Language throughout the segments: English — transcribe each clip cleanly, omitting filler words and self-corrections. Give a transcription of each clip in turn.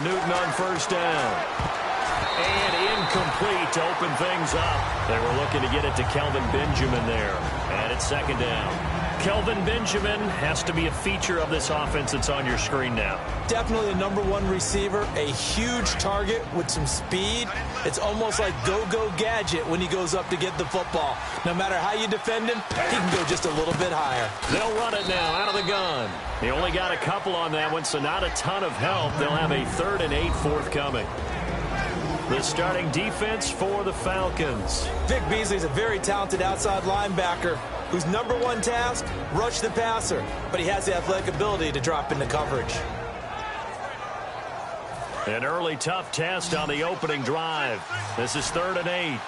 Newton on first down. And incomplete to open things up. They were looking to get it to Kelvin Benjamin there. And it's second down. Kelvin Benjamin has to be a feature of this offense that's on your screen now. Definitely a #1 receiver, a huge target with some speed. It's almost like go-go gadget when he goes up to get the football. No matter how you defend him, he can go just a little bit higher. They'll run it now out of the gun. He only got a couple on that one, so not a ton of help. They'll have a 3rd and 8 forthcoming. The starting defense for the Falcons. Vic Beasley's a very talented outside linebacker whose #1 task, rush the passer. But he has the athletic ability to drop into coverage. An early tough test on the opening drive. This is 3rd and 8.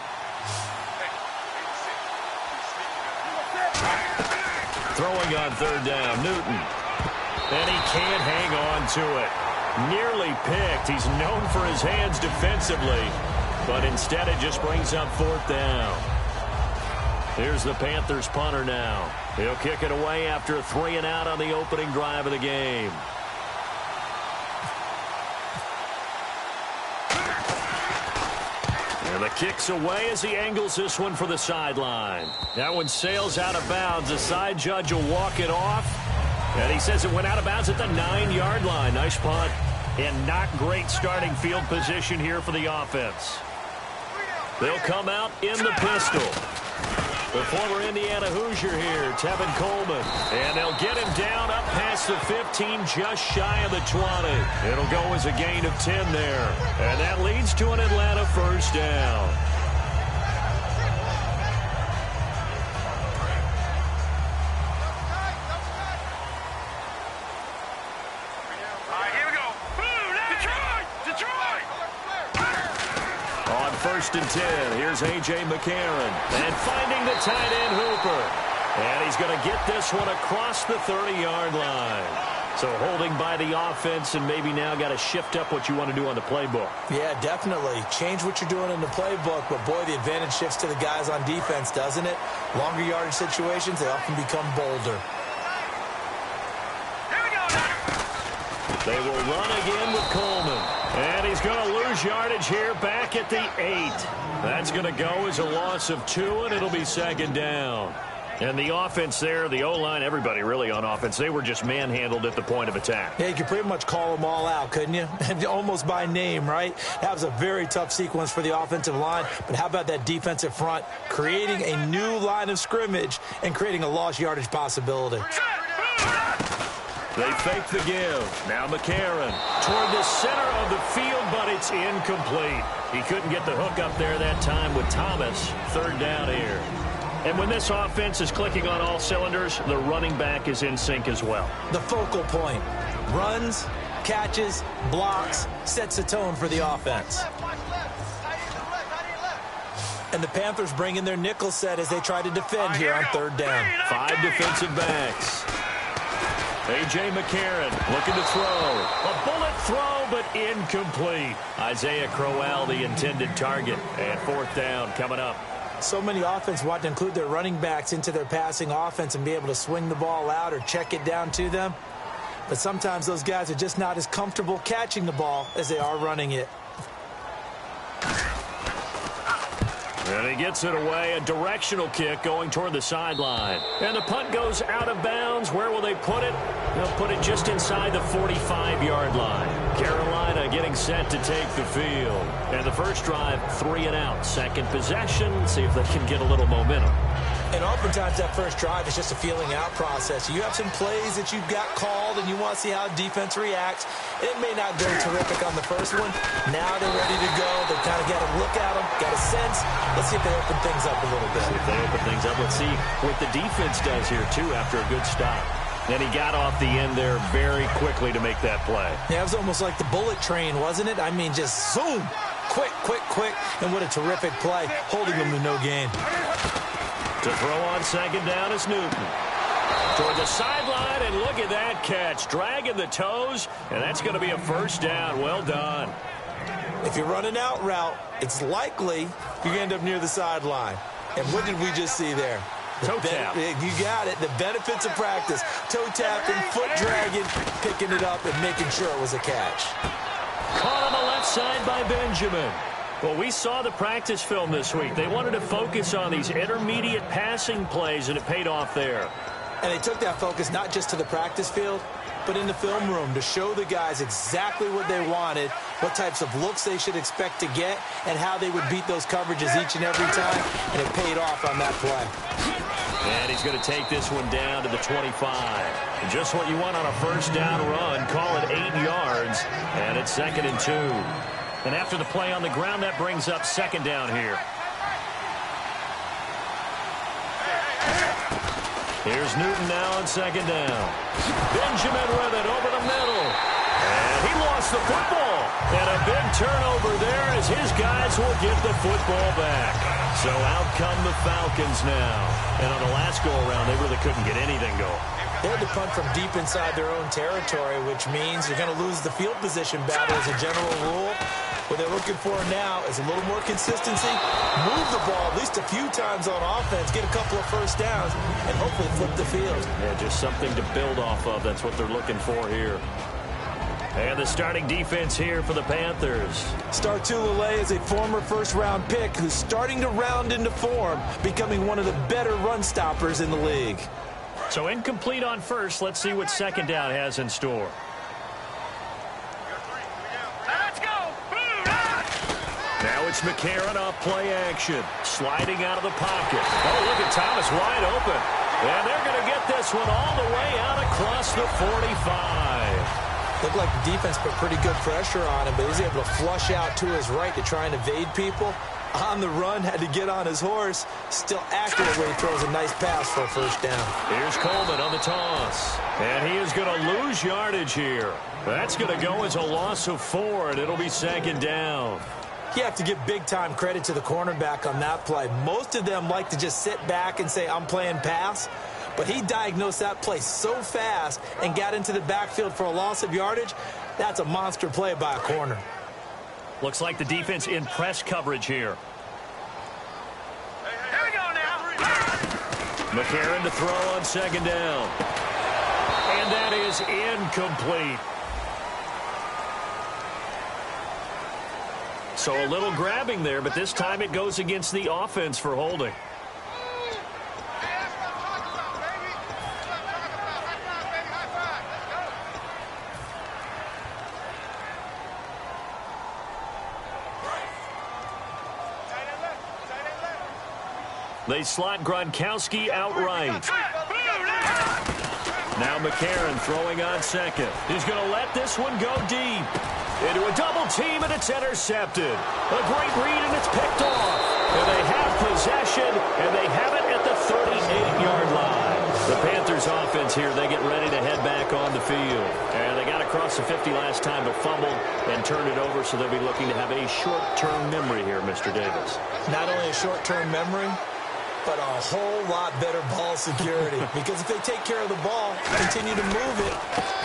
Throwing on 3rd down, Newton. And he can't hang on to it. Nearly picked. He's known for his hands defensively, but instead it just brings up 4th down. Here's the Panthers punter now. He'll kick it away after a 3 and out on the opening drive of the game. And the kick's away as he angles this one for the sideline. That one sails out of bounds. The side judge will walk it off. And he says it went out of bounds at the 9-yard line. Nice punt. And not great starting field position here for the offense. They'll come out in the pistol. The former Indiana Hoosier here, Tevin Coleman. And they'll get him down up past the 15, just shy of the 20. It'll go as a gain of 10 there. And that leads to an Atlanta first down. First and 10. Here's A.J. McCarron. And finding the tight end Hooper. And he's going to get this one across the 30-yard line. So holding by the offense, and maybe now got to shift up what you want to do on the playbook. Yeah, definitely. Change what you're doing in the playbook, but boy, the advantage shifts to the guys on defense, doesn't it? Longer yardage situations, they often become bolder. They will run again with Coleman. And he's going to lose yardage here back at the 8. That's going to go as a loss of 2, and it'll be second down. And the offense there, the O-line, everybody really on offense, they were just manhandled at the point of attack. Yeah, you could pretty much call them all out, couldn't you? Almost by name, right? That was a very tough sequence for the offensive line. But how about that defensive front creating a new line of scrimmage and creating a lost yardage possibility? They fake the give. Now McCarron toward the center of the field, but it's incomplete. He couldn't get the hook up there that time with Thomas. 3rd down here. And when this offense is clicking on all cylinders, the running back is in sync as well. The focal point. Runs, catches, blocks, sets the tone for the offense. And the Panthers bring in their nickel set as they try to defend here on 3rd down. 5 defensive backs. A.J. McCarron looking to throw. A bullet throw, but incomplete. Isaiah Crowell, the intended target. And 4th down coming up. So many offense want to include their running backs into their passing offense and be able to swing the ball out or check it down to them. But sometimes those guys are just not as comfortable catching the ball as they are running it. And he gets it away, a directional kick going toward the sideline. And the punt goes out of bounds. Where will they put it? They'll put it just inside the 45-yard line. Carolina getting set to take the field. And the first drive, 3 and out. Second possession, see if they can get a little momentum. And oftentimes that first drive is just a feeling out process. You have some plays that you've got called and you want to see how defense reacts. It may not go terrific on the first one. Now they're ready to go. They've kind of got to look at them, got a sense. Let's see if they open things up a little bit. See if they open things up. Let's see what the defense does here, too, after a good stop. And he got off the end there very quickly to make that play. Yeah, it was almost like the bullet train, wasn't it? I mean, just zoom. Quick, quick, quick. And what a terrific play, holding them to no gain. To throw on second down is Newton. Toward the sideline, and look at that catch. Dragging the toes, and that's going to be a first down. Well done. If you're running out route, it's likely you're going to end up near the sideline. And what did we just see there? Toe tap. You got it. The benefits of practice. Toe tapping, foot dragging, picking it up, and making sure it was a catch. Caught on the left side by Benjamin. Well, we saw the practice film this week. They wanted to focus on these intermediate passing plays, and it paid off there. And they took that focus not just to the practice field, but in the film room to show the guys exactly what they wanted, what types of looks they should expect to get, and how they would beat those coverages each and every time, and it paid off on that play. And he's going to take this one down to the 25. Just what you want on a first down run. Call it 8 yards, and it's 2nd and 2. And after the play on the ground, that brings up 2nd down here. Here's Newton now on 2nd down. Benjamin with it over the middle. And he lost the football. And a big turnover there as his guys will get the football back. So out come the Falcons now. And on the last go-around, they really couldn't get anything going. They had to punt from deep inside their own territory, which means you're going to lose the field position battle as a general rule. What they're looking for now is a little more consistency, move the ball at least a few times on offense, get a couple of first downs, and hopefully flip the field. Yeah, just something to build off of. That's what they're looking for here. And the starting defense here for the Panthers. Startulele is a former first-round pick who's starting to round into form, becoming one of the better run stoppers in the league. So incomplete on first. Let's see what 2nd down has in store. Now it's McCarron off play action. Sliding out of the pocket. Oh, look at Thomas wide open. And they're going to get this one all the way out across the 45. Looked like the defense put pretty good pressure on him, but he was able to flush out to his right to try and evade people. On the run, had to get on his horse. Still accurate when he throws a nice pass for a first down. Here's Coleman on the toss. And he is going to lose yardage here. That's going to go as a loss of 4, and it'll be 2nd down. You have to give big-time credit to the cornerback on that play. Most of them like to just sit back and say, I'm playing pass. But he diagnosed that play so fast and got into the backfield for a loss of yardage. That's a monster play by a corner. Looks like the defense in press coverage here. Here we go now. McCarron to throw on 2nd down. And that is incomplete. So a little grabbing there, but this time it goes against the offense for holding. They slot Gronkowski outright. Now McCarron throwing on 2nd. He's going to let this one go deep. Into a double team, and it's intercepted. A great read, and it's picked off. And they have possession, and they have it at the 38-yard line. The Panthers offense here, they get ready to head back on the field. And they got across the 50 last time, but fumbled and turned it over, so they'll be looking to have a short-term memory here, Mr. Davis. Not only a short-term memory, but a whole lot better ball security. Because if they take care of the ball, continue to move it,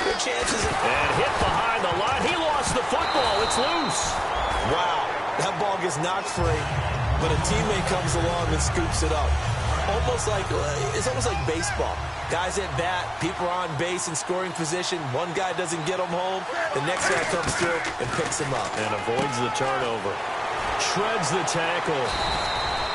their chances of... And hit behind the line. He lost the football. It's loose. Wow. That ball gets knocked free, but a teammate comes along and scoops it up. It's almost like baseball. Guys at bat, people are on base in scoring position. One guy doesn't get them home. The next guy comes through and picks him up. And avoids the turnover. Shreds the tackle.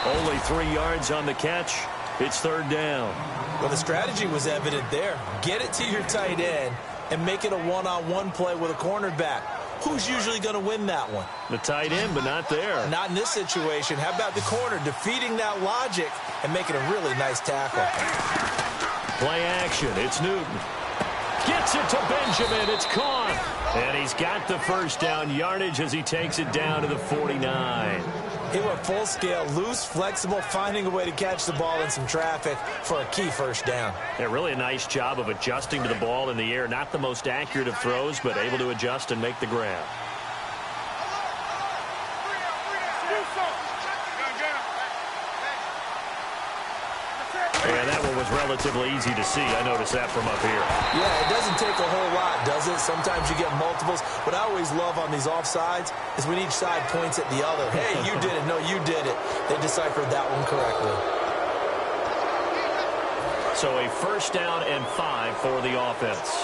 Only 3 yards on the catch. It's 3rd down. Well, the strategy was evident there. Get it to your tight end and make it a one-on-one play with a cornerback. Who's usually going to win that one? The tight end, but not there. Not in this situation. How about the corner defeating that logic and making a really nice tackle? Play action. It's Newton. Gets it to Benjamin. It's caught. And he's got the first down yardage as he takes it down to the 49. He went full scale, loose, flexible, finding a way to catch the ball in some traffic for a key first down. Yeah, really a nice job of adjusting to the ball in the air. Not the most accurate of throws, but able to adjust and make the grab. Yeah, that one was relatively easy to see. I noticed that from up here. Yeah, it doesn't take a whole lot, does it? Sometimes you get multiples. What I always love on these offsides is when each side points at the other. Hey, you did it. No, you did it. They deciphered that one correctly. So a first down and 5 for the offense.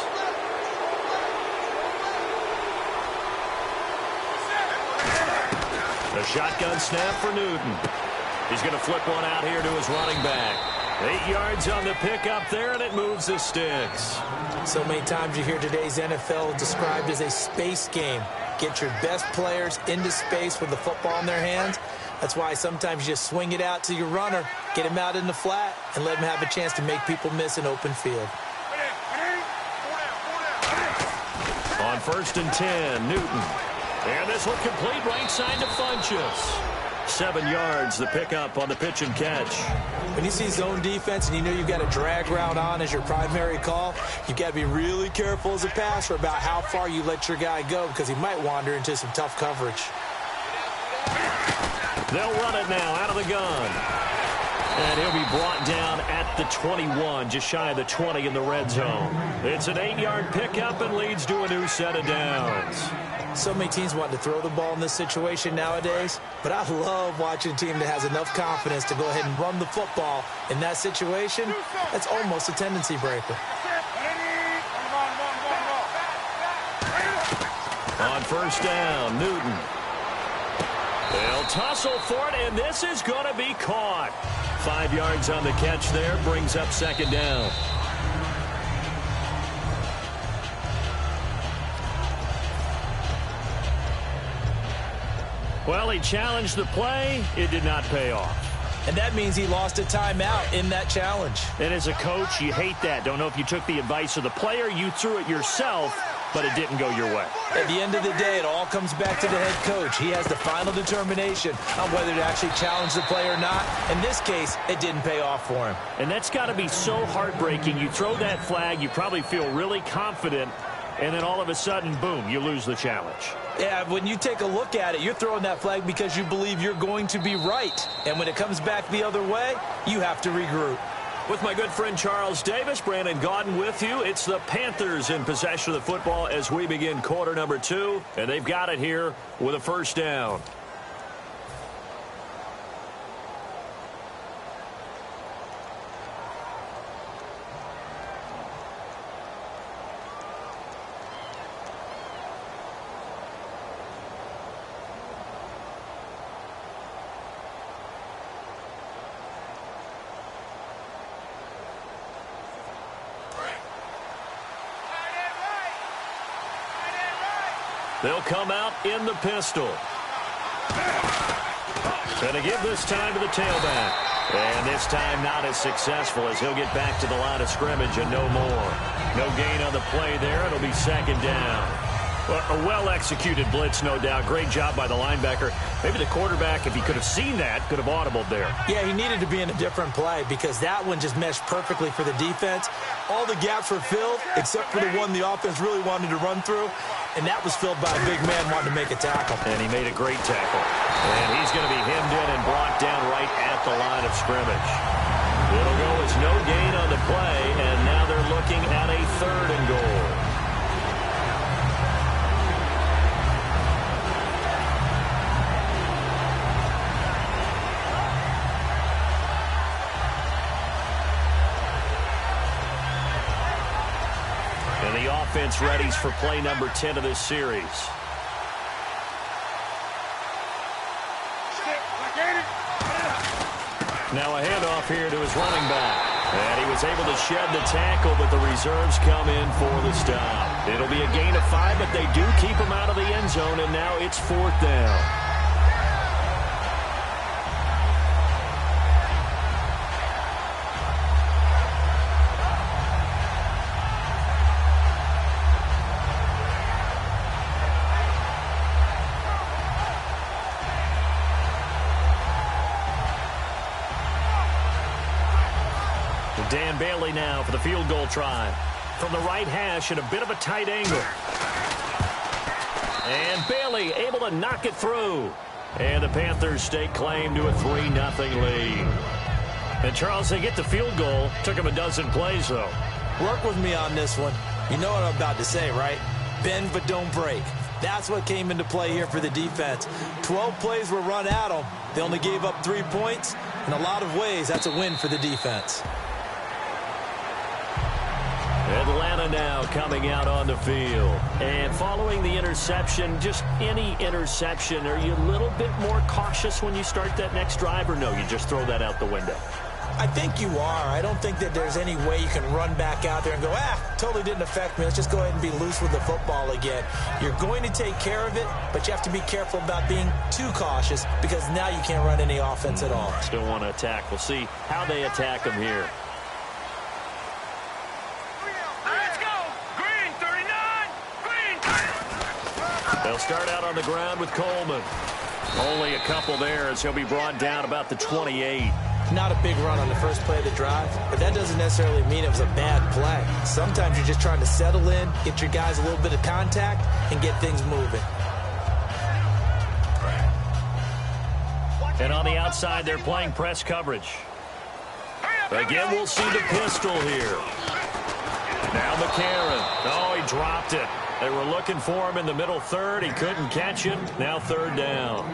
A shotgun snap for Newton. He's going to flip one out here to his running back. 8 yards on the pickup there, and it moves the sticks. So many times you hear today's NFL described as a space game. Get your best players into space with the football in their hands. That's why sometimes you just swing it out to your runner, get him out in the flat, and let him have a chance to make people miss an open field. On 1st and 10, Newton. And this one complete right side to Funchess. 7 yards, the pickup on the pitch and catch. When you see zone defense and you know you've got a drag route on as your primary call, you've got to be really careful as a passer about how far you let your guy go because he might wander into some tough coverage. They'll run it now out of the gun. And he'll be brought down at the 21, just shy of the 20 in the red zone. It's an 8-yard pickup and leads to a new set of downs. So many teams want to throw the ball in this situation nowadays, but I love watching a team that has enough confidence to go ahead and run the football in that situation. That's almost a tendency breaker. On 1st down, Newton. They'll tussle for it, and this is going to be caught. 5 yards on the catch there, brings up 2nd down. Well, he challenged the play. It did not pay off. And that means he lost a timeout in that challenge. And as a coach, you hate that. Don't know if you took the advice of the player. You threw it yourself, but it didn't go your way. At the end of the day, it all comes back to the head coach. He has the final determination on whether to actually challenge the play or not. In this case, it didn't pay off for him. And that's got to be so heartbreaking. You throw that flag, you probably feel really confident, and then all of a sudden, boom, you lose the challenge. Yeah, when you take a look at it, you're throwing that flag because you believe you're going to be right. And when it comes back the other way, you have to regroup. With my good friend Charles Davis, Brandon Gaudin with you. It's the Panthers in possession of the football as we begin quarter number 2. And they've got it here with a 1st down. They'll come out in the pistol. Going to give this time to the tailback. And this time not as successful as he'll get back to the line of scrimmage and no more. No gain on the play there. It'll be 2nd down. Well, a well-executed blitz, no doubt. Great job by the linebacker. Maybe the quarterback, if he could have seen that, could have audibled there. Yeah, he needed to be in a different play because that one just meshed perfectly for the defense. All the gaps were filled except for the one the offense really wanted to run through, and that was filled by a big man wanting to make a tackle. And he made a great tackle. And he's going to be hemmed in and blocked down right at the line of scrimmage. It'll go as no gain on the play, and now they're looking at a 3rd and goal. Offense readies for play number 10 of this series. Now a handoff here to his running back. And he was able to shed the tackle, but the reserves come in for the stop. It'll be a gain of 5, but they do keep him out of the end zone, and now it's 4th down. Dan Bailey now for the field goal try. From the right hash at a bit of a tight angle. And Bailey able to knock it through. And the Panthers stake claim to a 3-0 lead. And Charles, they get the field goal. Took him a dozen plays, though. Work with me on this one. You know what I'm about to say, right? Bend but don't break. That's what came into play here for the defense. 12 plays were run at them. They only gave up 3 points. In a lot of ways, that's a win for the defense. Atlanta Carolina now coming out on the field. And following the interception, just any interception, are you a little bit more cautious when you start that next drive, or no, you just throw that out the window? I think you are. I don't think that there's any way you can run back out there and go, totally didn't affect me. Let's just go ahead and be loose with the football again. You're going to take care of it, but you have to be careful about being too cautious because now you can't run any offense at all. Still want to attack. We'll see how they attack them here. Let's go. Green, 39. Green. They'll start out on the ground with Coleman. Only a couple there as he'll be brought down about the 28. Not a big run on the first play of the drive, but that doesn't necessarily mean it was a bad play. Sometimes you're just trying to settle in, get your guys a little bit of contact, and get things moving. And on the outside, they're playing press coverage. Again, we'll see the pistol here. Now McCarron. Oh, he dropped it. They were looking for him in the middle third. He couldn't catch it. Now third down.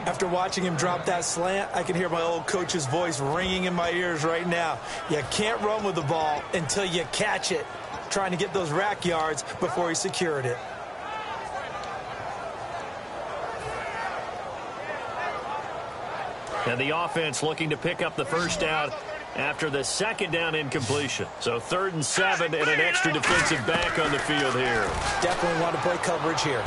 After watching him drop that slant, I can hear my old coach's voice ringing in my ears right now. You can't run with the ball until you catch it. Trying to get those rack yards before he secured it. And the offense looking to pick up the first down after the second down incompletion. So 3rd and 7 and an extra defensive back on the field here. Definitely want to play coverage here.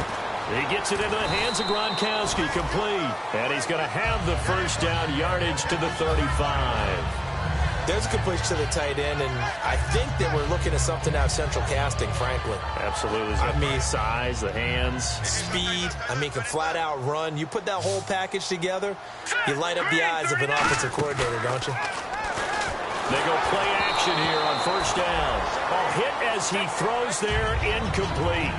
He gets it into the hands of Gronkowski, complete. And he's going to have the first down yardage to the 35. There's a completion to the tight end, and I think that we're looking at something out of central casting, frankly. Absolutely. I mean, size, the hands. Speed. I mean, can flat out run. You put that whole package together, you light up the eyes of an offensive coordinator, don't you? They go play action here on first down. A hit as he throws there, incomplete.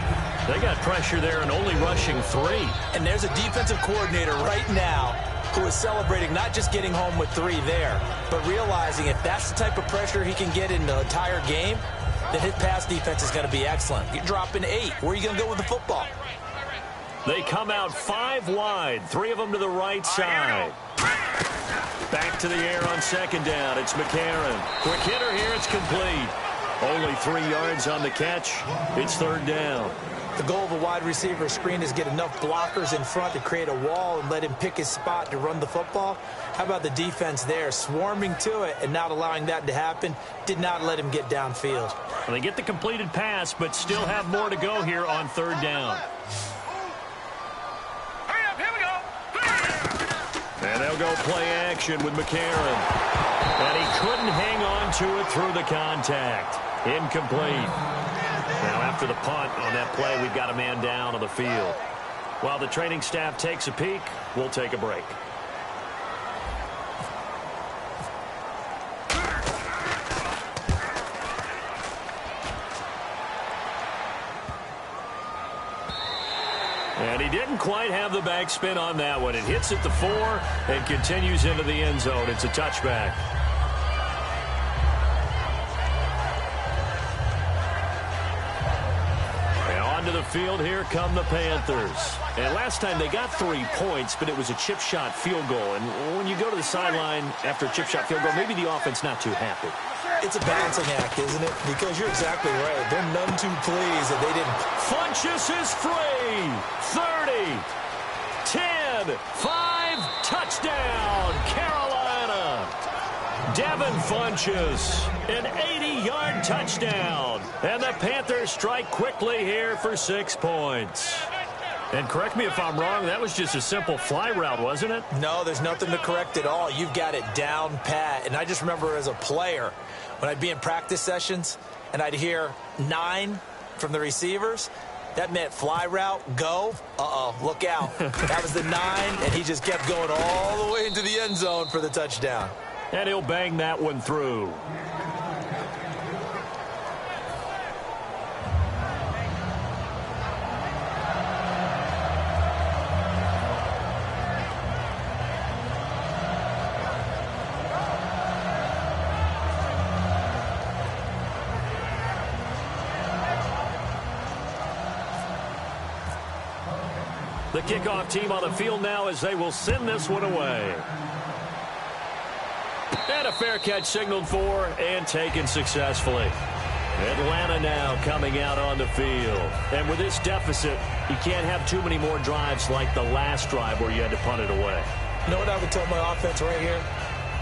They got pressure there and only rushing 3. And there's a defensive coordinator right now who is celebrating not just getting home with 3 there, but realizing if that's the type of pressure he can get in the entire game, then his pass defense is going to be excellent. You're dropping 8. Where are you going to go with the football? They come out 5 wide, 3 of them to the right side. Back to the air on second down. It's McCarron. Quick hitter here. It's complete. Only 3 yards on the catch. It's third down. The goal of a wide receiver screen is get enough blockers in front to create a wall and let him pick his spot to run the football. How about the defense there, swarming to it and not allowing that to happen? Did not let him get downfield. Well, they get the completed pass, but still have more to go here on third down. Hurry up, here we go. And they'll go play action with McCarron. And he couldn't hang on to it through the contact. Incomplete. Now after the punt on that play, we've got a man down on the field. While the training staff takes a peek, we'll take a break. And he didn't quite have the backspin on that one. It hits at the 4 and continues into the end zone. It's a touchback. To the field, here come the Panthers. And last time they got 3 points, but it was a chip shot field goal. And when you go to the sideline after a chip shot field goal, maybe the offense not too happy. It's a balancing act, isn't it? Because you're exactly right. They're none too pleased that they didn't. Funchess is free. 30, 10, 5, touchdown, Carolina. Devin Funchess, an 80-yard touchdown. And the Panthers strike quickly here for 6 points. And correct me if I'm wrong, that was just a simple fly route, wasn't it? No, there's nothing to correct at all. You've got it down pat. And I just remember as a player, when I'd be in practice sessions and I'd hear 9 from the receivers, that meant fly route, go. Uh-oh, look out. That was the 9, and he just kept going all the way into the end zone for the touchdown. And he'll bang that one through. The kickoff team on the field now as they will send this one away. And a fair catch signaled for and taken successfully. Atlanta now coming out on the field. And with this deficit, you can't have too many more drives like the last drive where you had to punt it away. You know what I would tell my offense right here?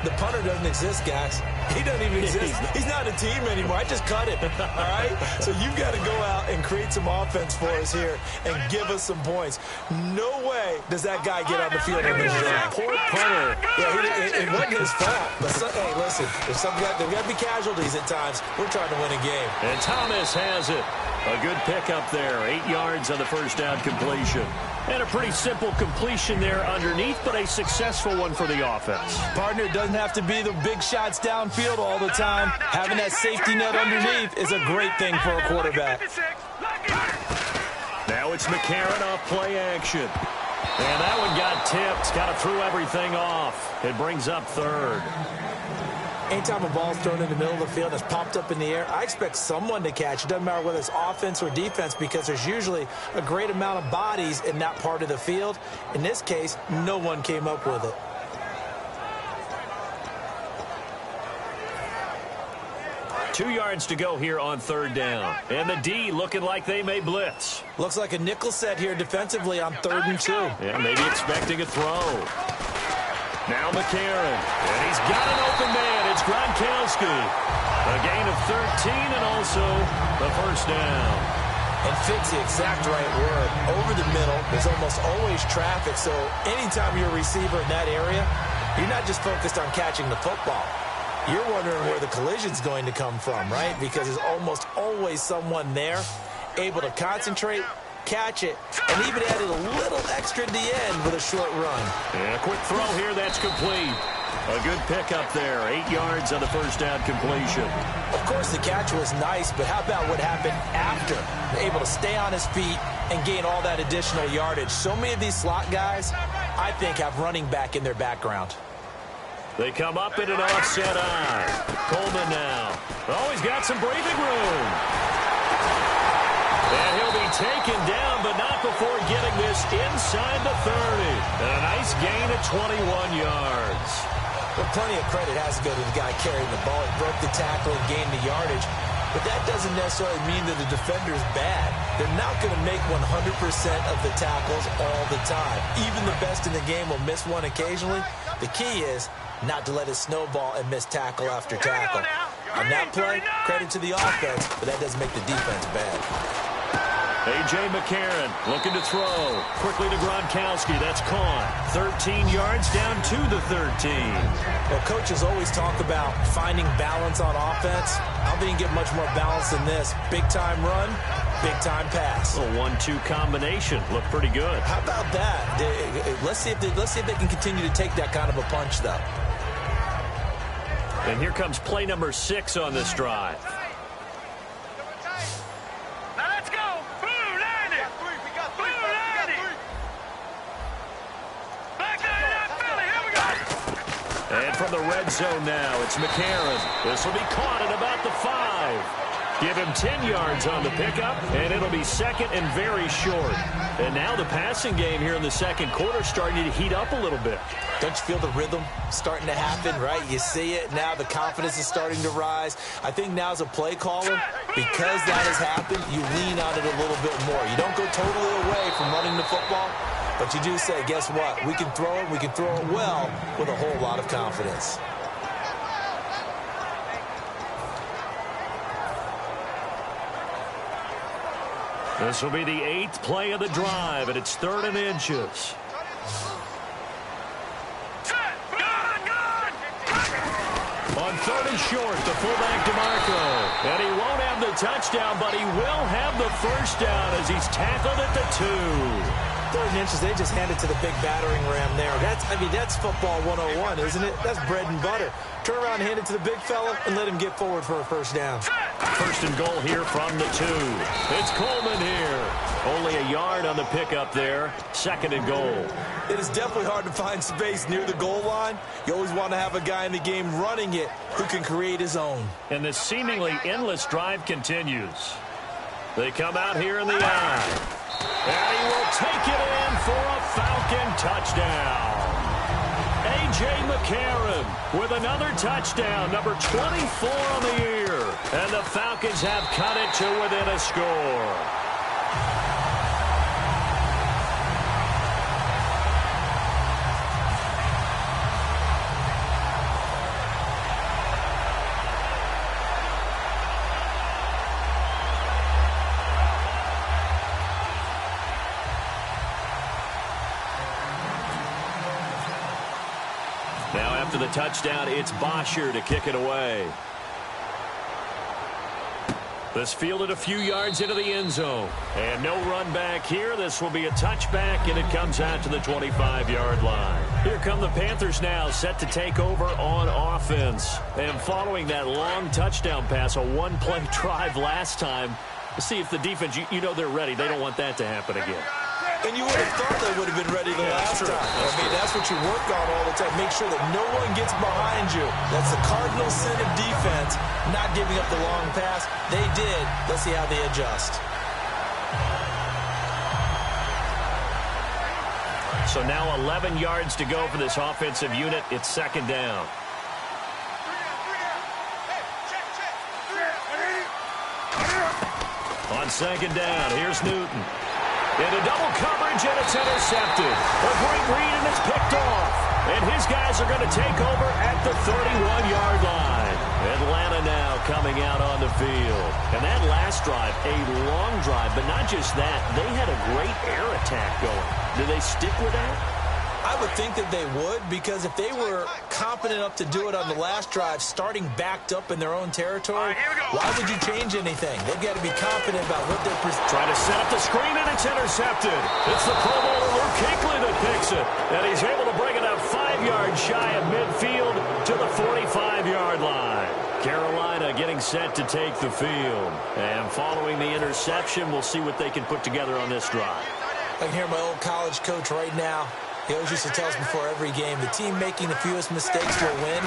The punter doesn't exist, guys. He doesn't even exist. He's not a team anymore. I just cut it, all right? So you've got to go out and create some offense for us here and give us some points. No way does that guy get on the field on this drive. Poor punter. Yeah, it wasn't his fault. But hey, listen, there's got to be casualties at times. We're trying to win a game. And Thomas has it. A good pickup there. 8 yards on the first down completion. And a pretty simple completion there underneath, but a successful one for the offense. Partner, it doesn't have to be the big shots downfield all the time. Having that safety net underneath is a great thing for a quarterback. Now it's McCarron off play action. And that one got tipped. Kind of threw everything off. It brings up third. Anytime a ball's thrown in the middle of the field and it's popped up in the air, I expect someone to catch. It doesn't matter whether it's offense or defense because there's usually a great amount of bodies in that part of the field. In this case, no one came up with it. Two yards to go here on third down. And the D looking like they may blitz. Looks like a nickel set here defensively on 3rd and 2. Yeah, maybe expecting a throw. Now McCarron. And he's got an open man. It's Gronkowski. A gain of 13 and also the first down. And Fitz, the exact right word. Over the middle, there's almost always traffic. So anytime you're a receiver in that area, you're not just focused on catching the football. You're wondering where the collision's going to come from, right? Because there's almost always someone there able to concentrate, catch it, and even added a little extra at the end with a short run. And a quick throw here, that's complete. A good pickup there, 8 yards on the first down completion. Of course, the catch was nice, but how about what happened after? Able to stay on his feet and gain all that additional yardage. So many of these slot guys, I think, have running back in their background. They come up in an offset eye. Coleman now. Oh, he's got some breathing room. And he'll be taken down, but not before getting this inside the 30. And a nice gain of 21 yards. Well, plenty of credit has to go to the guy carrying the ball. He broke the tackle and gained the yardage. But that doesn't necessarily mean that the defender's bad. They're not going to make 100% of the tackles all the time. Even the best in the game will miss one occasionally. The key is not to let it snowball and miss tackle after tackle. On that play, credit to the offense, but that doesn't make the defense bad. A.J. McCarron looking to throw. Quickly to Gronkowski. That's caught. 13 yards down to the 13. Well, coaches always talk about finding balance on offense. I don't think you get much more balance than this. Big-time run, big-time pass. A 1-2 combination. Looked pretty good. How about that? Let's see if they can continue to take that kind of a punch, though. And here comes play number 6 on this drive. And from the red zone now, it's McCarron. This will be caught at about the 5. Give him 10 yards on the pickup, and it'll be second and very short. And now the passing game here in the second quarter starting to heat up a little bit. Don't you feel the rhythm starting to happen, right? You see it now. The confidence is starting to rise. I think now as a play caller, because that has happened, you lean on it a little bit more. You don't go totally away from running the football. But you do say, guess what? We can throw it. We can throw it well with a whole lot of confidence. This will be the 8th play of the drive, and it's 3rd and inches. On 3rd and short, the fullback DeMarco. And he won't have the touchdown, but he will have the first down as he's tackled at the 2. 3rd and inches, they just hand it to the big battering ram there. That's football 101, isn't it? That's bread and butter. Turn around and hand it to the big fella and let him get forward for a first down. First and goal here from the 2. It's Coleman here. Only a yard on the pickup there. 2nd and goal. It is definitely hard to find space near the goal line. You always want to have a guy in the game running it who can create his own. And this seemingly endless drive continues. They come out here in the eye. And he will take it in for a Falcon touchdown. A.J. McCarron with another touchdown, number 24 on the year. And the Falcons have cut it to within a score. Now after the touchdown, it's Bosher to kick it away. This fielded a few yards into the end zone. And no run back here. This will be a touchback, and it comes out to the 25-yard line. Here come the Panthers now, set to take over on offense. And following that long touchdown pass, a one-play drive last time, we'll see if the defense, you know they're ready. They don't want that to happen again. And you would have thought they would have been ready the last time. I mean, that's what you work on all the time. Make sure that no one gets behind you. That's the cardinal sin of defense, not giving up the long pass. They did. Let's see how they adjust. So now 11 yards to go for this offensive unit. It's second down. On second down, here's Newton. Into double coverage, and it's intercepted. A great read, and it's picked off. And his guys are going to take over at the 31-yard line. Atlanta now coming out on the field. And that last drive, a long drive, but not just that. They had a great air attack going. Do they stick with that? I would think that they would, because if they were competent enough to do it on the last drive, starting backed up in their own territory, why would you change anything? They've got to be confident about what they're trying to set up the screen, and it's intercepted. It's the Pro Bowler Luke Kuechly that picks it, and he's able to bring it up 5 yards shy of midfield to the 45-yard line. Carolina getting set to take the field. And following the interception, we'll see what they can put together on this drive. I can hear my old college coach right now. He always used to tell us before every game, the team making the fewest mistakes will win.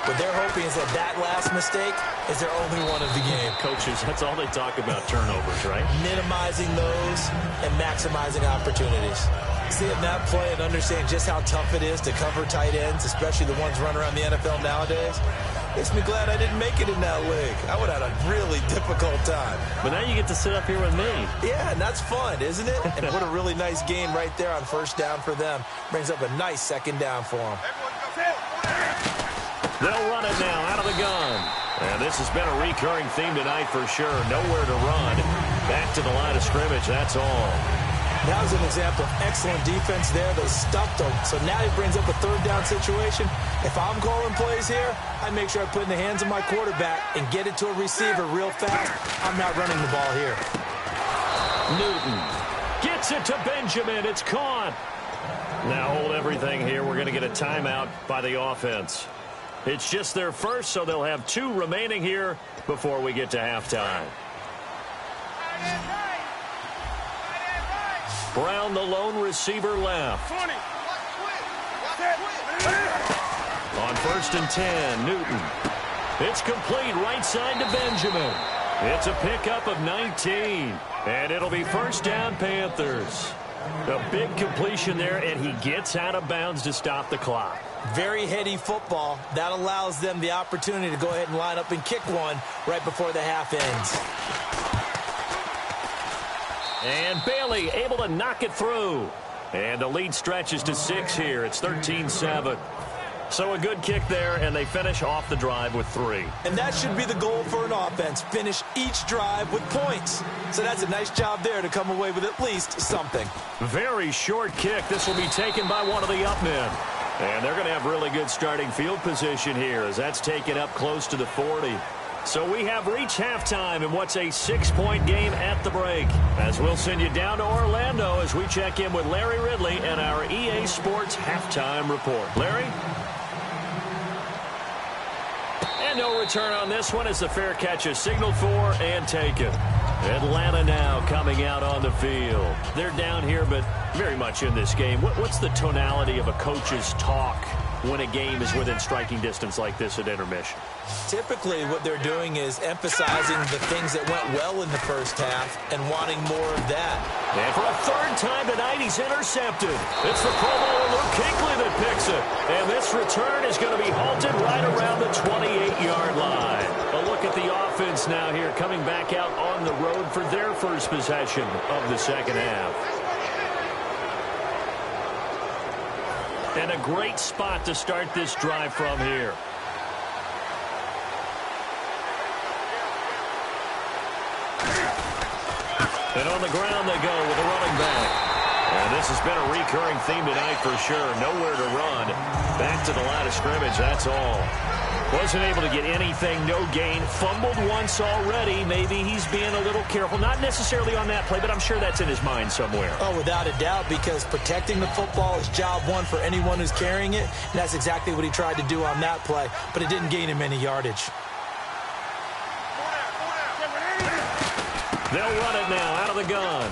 What they're hoping is that that last mistake is their only one of the game. Coaches, that's all they talk about, turnovers, right? Minimizing those and maximizing opportunities. Seeing that play and understand just how tough it is to cover tight ends, especially the ones running around the NFL nowadays, makes me glad I didn't make it in that league. I would have had a really difficult time. But now you get to sit up here with me. Yeah, and that's fun, isn't it? And what a really nice game right there on first down for them. Brings up a nice second down for them. They'll run it now out of the gun. And this has been a recurring theme tonight for sure. Nowhere to run. Back to the line of scrimmage, that's all. That was an example of excellent defense there. They stuffed them. So now he brings up a third down situation. If I'm calling plays here, I make sure I put it in the hands of my quarterback and get it to a receiver real fast. I'm not running the ball here. Newton gets it to Benjamin. It's caught. Now hold everything here. We're going to get a timeout by the offense. It's just their first, so they'll have 2 remaining here before we get to halftime. Brown, the lone receiver, left. On first and 10, Newton. It's complete right side to Benjamin. It's a pickup of 19. And it'll be first down, Panthers. A big completion there, and he gets out of bounds to stop the clock. Very heady football. That allows them the opportunity to go ahead and line up and kick one right before the half ends. And Bailey able to knock it through. And the lead stretches to 6 here. It's 13-7. So a good kick there, and they finish off the drive with 3. And that should be the goal for an offense. Finish each drive with points. So that's a nice job there to come away with at least something. Very short kick. This will be taken by one of the up men. And they're going to have really good starting field position here as that's taken up close to the 40. So we have reached halftime in what's a 6-point game at the break. As we'll send you down to Orlando as we check in with Larry Ridley and our EA Sports Halftime Report. Larry? And no return on this one as the fair catch is signaled for and taken. Atlanta now coming out on the field. They're down here, but very much in this game. What's the tonality of a coach's talk when a game is within striking distance like this at intermission? Typically, what they're doing is emphasizing the things that went well in the first half and wanting more of that. And for a third time tonight, he's intercepted. It's the Pro Bowler Luke Kuechly that picks it. And this return is going to be halted right around the 28-yard line. A look at the offense now here, coming back out on the road for their first possession of the second half. And a great spot to start this drive from here. And on the ground they go with a running back. And this has been a recurring theme tonight for sure. Nowhere to run. Back to the line of scrimmage, that's all. Wasn't able to get anything, no gain. Fumbled once already. Maybe he's being a little careful. Not necessarily on that play, but I'm sure that's in his mind somewhere. Oh, without a doubt, because protecting the football is job one for anyone who's carrying it. And that's exactly what he tried to do on that play, but it didn't gain him any yardage. They'll run it now out of the gun.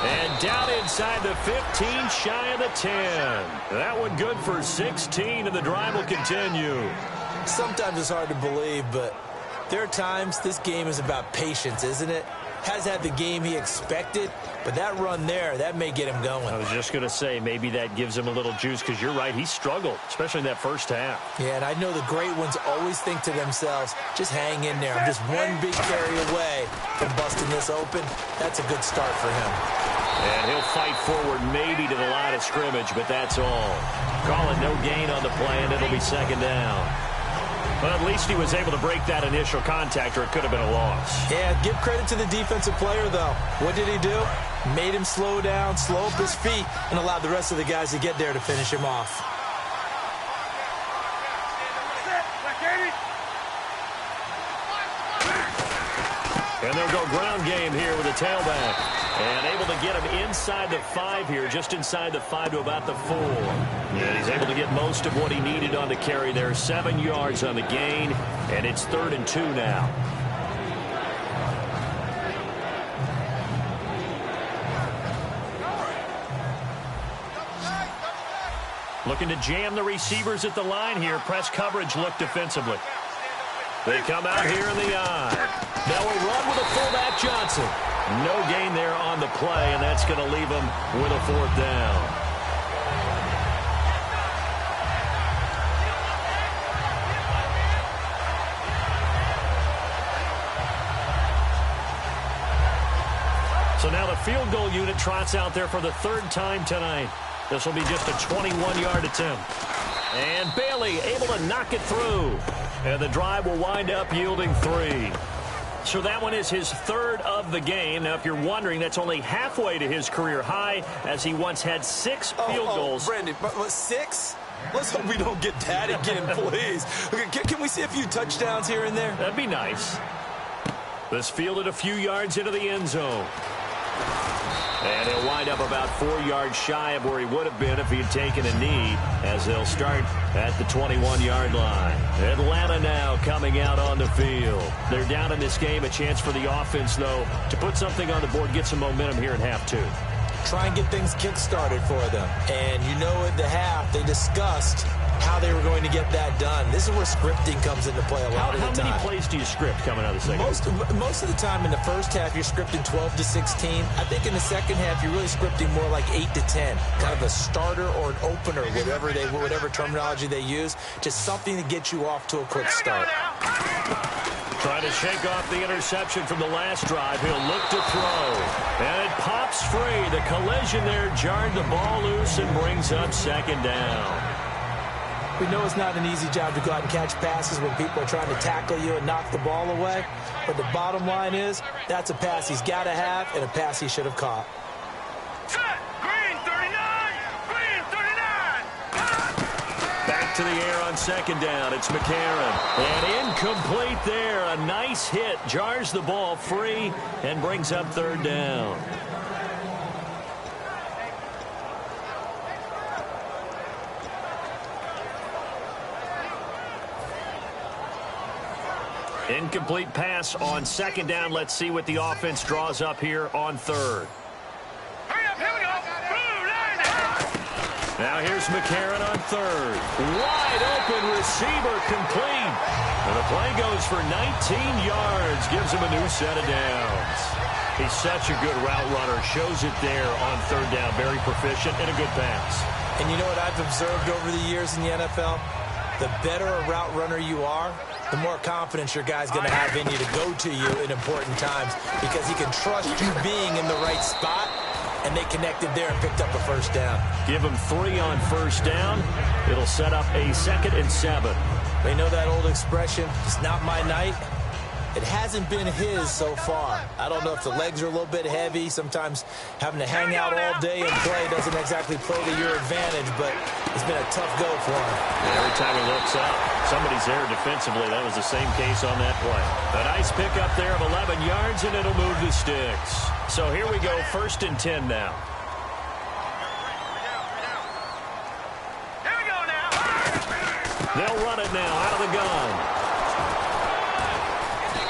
And down inside the 15, shy of the 10. That one good for 16, and the drive will continue. Sometimes it's hard to believe, but there are times this game is about patience, isn't it? Has had the game he expected, but that run there, that may get him going. I was just going to say, maybe that gives him a little juice, because you're right, he struggled, especially in that first half. Yeah, and I know the great ones always think to themselves, just hang in there. I'm just one big carry away from busting this open. That's a good start for him. And he'll fight forward maybe to the line of scrimmage, but that's all. Call it no gain on the play, and it'll be second down. But at least he was able to break that initial contact, or it could have been a loss. Yeah, give credit to the defensive player, though. What did he do? Made him slow down, slow up his feet, and allowed the rest of the guys to get there to finish him off. And they'll go ground game here with a tailback. And able to get him inside the 5 here, just inside the 5 to about the 4. And he's able to get most of what he needed on the carry there. 7 yards on the gain, and it's 3rd and 2 now. Looking to jam the receivers at the line here. Press coverage look defensively. They come out here in the eye. Now a run with a fullback Johnson. No gain there on the play, and that's going to leave him with a 4th down. So now the field goal unit trots out there for the 3rd time tonight. This will be just a 21-yard attempt. And Bailey able to knock it through. And the drive will wind up yielding 3. So that one is his 3rd of the game. Now, if you're wondering, that's only halfway to his career high, as he once had 6 field goals. Brandon, but 6? Let's hope we don't get that again, please. Okay, can we see a few touchdowns here and there? That'd be nice. This fielded a few yards into the end zone. And he'll wind up about 4 yards shy of where he would have been if he had taken a knee, as they'll start at the 21-yard line. Atlanta now coming out on the field. They're down in this game. A chance for the offense, though, to put something on the board, get some momentum here in half 2. Try and get things kick-started for them. And you know at the half, they discussed how they were going to get that done. This is where scripting comes into play a lot of the time. How many plays do you script coming out of the second half? Most of the time in the first half, you're scripting 12 to 16. I think in the second half, you're really scripting more like 8 to 10. Kind of a starter or an opener, whatever terminology they use. Just something to get you off to a quick start. Trying to shake off the interception from the last drive. He'll look to throw. And it pops free. The collision there jarred the ball loose and brings up second down. We know it's not an easy job to go out and catch passes when people are trying to tackle you and knock the ball away. But the bottom line is, that's a pass he's got to have and a pass he should have caught. Green 39! Green 39! Back to the air on second down. It's McCarron. And incomplete there. A nice hit. Jars the ball free and brings up 3rd down. Incomplete pass on second down. Let's see what the offense draws up here on 3rd. Hurry up, here we go! Blue line! Now here's McCarron on 3rd. Wide open receiver, complete. And the play goes for 19 yards. Gives him a new set of downs. He's such a good route runner. Shows it there on 3rd down. Very proficient and a good pass. And you know what I've observed over the years in the NFL? The better a route runner you are, the more confidence your guy's going to have in you to go to you in important times because he can trust you being in the right spot, and they connected there and picked up a first down. Give him 3 on first down. It'll set up a 2nd and 7. They know that old expression, it's not my night. It hasn't been his so far. I don't know if the legs are a little bit heavy. Sometimes having to hang out all day and play doesn't exactly play to your advantage, but it's been a tough go for him. And every time he looks up, somebody's there defensively. That was the same case on that play. A nice pickup there of 11 yards, and it'll move the sticks. So here we go, 1st and 10 now. Here we go now. They'll run it now out of the gun.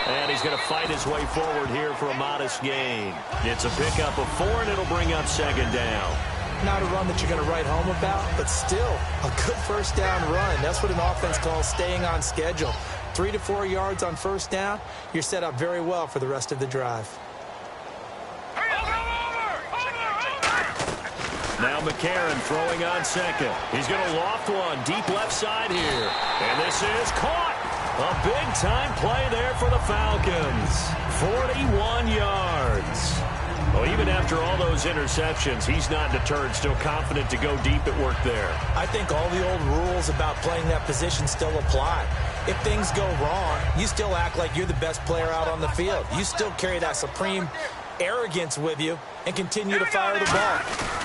And he's going to fight his way forward here for a modest gain. It's a pickup of 4, and it'll bring up 2nd down. Not a run that you're going to write home about, but still a good first down run. That's what an offense calls staying on schedule. 3 to 4 yards on first down, you're set up very well for the rest of the drive. Now McCarron throwing on 2nd. He's going to loft one deep left side here. And this is caught. A big-time play there for the Falcons. 41 yards. Well, even after all those interceptions, he's not deterred, still confident to go deep at work there. I think all the old rules about playing that position still apply. If things go wrong, you still act like you're the best player out on the field. You still carry that supreme arrogance with you and continue to fire the ball.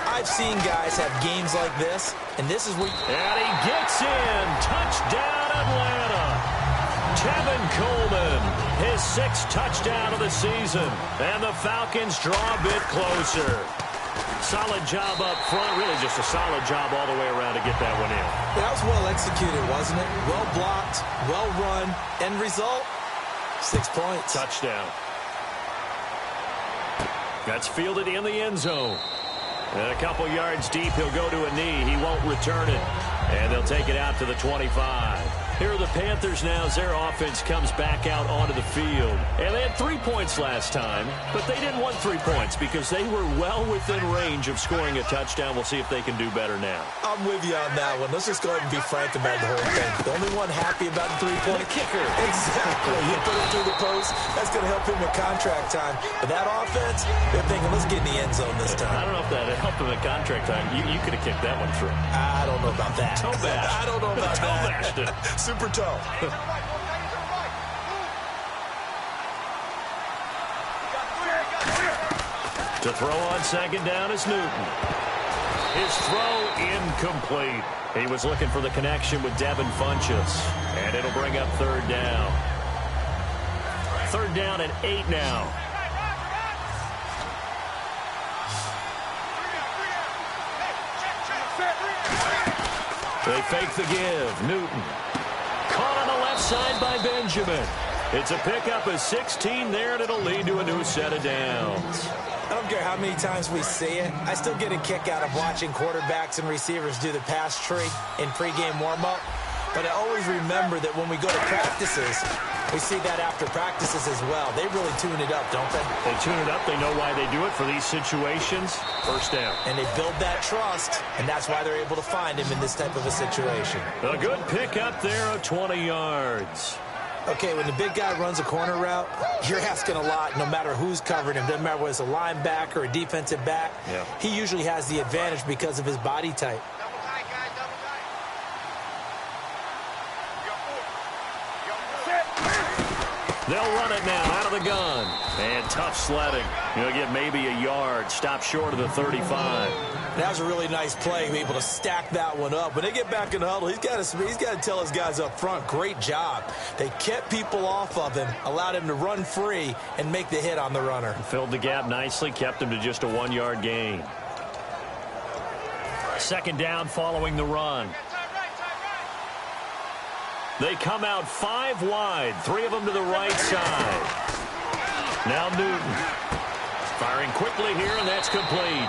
I've seen guys have games like this, and this is where... And he gets in. Touchdown, Atlanta. Tevin Coleman, his 6th touchdown of the season. And the Falcons draw a bit closer. Solid job up front. Really just a solid job all the way around to get that one in. That was well executed, wasn't it? Well blocked, well run. End result, 6 points. Touchdown. That's fielded in the end zone. And a couple yards deep, he'll go to a knee. He won't return it. And they'll take it out to the 25. Here are the Panthers now as their offense comes back out onto the field. And they had 3 points last time, but they didn't want 3 points because they were well within range of scoring a touchdown. We'll see if they can do better now. I'm with you on that one. Let's just go ahead and be frank about the whole thing. The only one happy about the 3-point kicker. Exactly. You put it through the post, that's going to help him with contract time. But that offense, they're thinking, let's get in the end zone this time. I don't know if that helped him in contract time. You could have kicked that one through. I don't know about that. Toe bash. I don't know about Toe that. bashed it. Super toe. To throw on 2nd down is Newton. His throw incomplete. He was looking for the connection with Devin Funchess. And it'll bring up 3rd down. 3rd down and 8 now. They fake the give. Newton. Caught on the left side by Benjamin. It's a pickup of 16 there, and it'll lead to a new set of downs. I don't care how many times we see it. I still get a kick out of watching quarterbacks and receivers do the pass tree in pregame warm-up. But I always remember that when we go to practices, we see that after practices as well. They really tune it up, don't they? They tune it up. They know why they do it for these situations. First down. And they build that trust, and that's why they're able to find him in this type of a situation. A good pick up there of 20 yards. Okay, when the big guy runs a corner route, you're asking a lot no matter who's covering him. Doesn't matter whether it's a linebacker or a defensive back. Yeah. He usually has the advantage because of his body type. They'll run it now out of the gun. And tough sledding. He'll get maybe a yard. Stop short of the 35. That was a really nice play, able to stack that one up. When they get back in the huddle, he's got to tell his guys up front, great job. They kept people off of him, allowed him to run free and make the hit on the runner. Filled the gap nicely, kept him to just a 1-yard gain. 2nd down following the run. They come out 5 wide, 3 of them to the right side. Now Newton firing quickly here, and that's complete.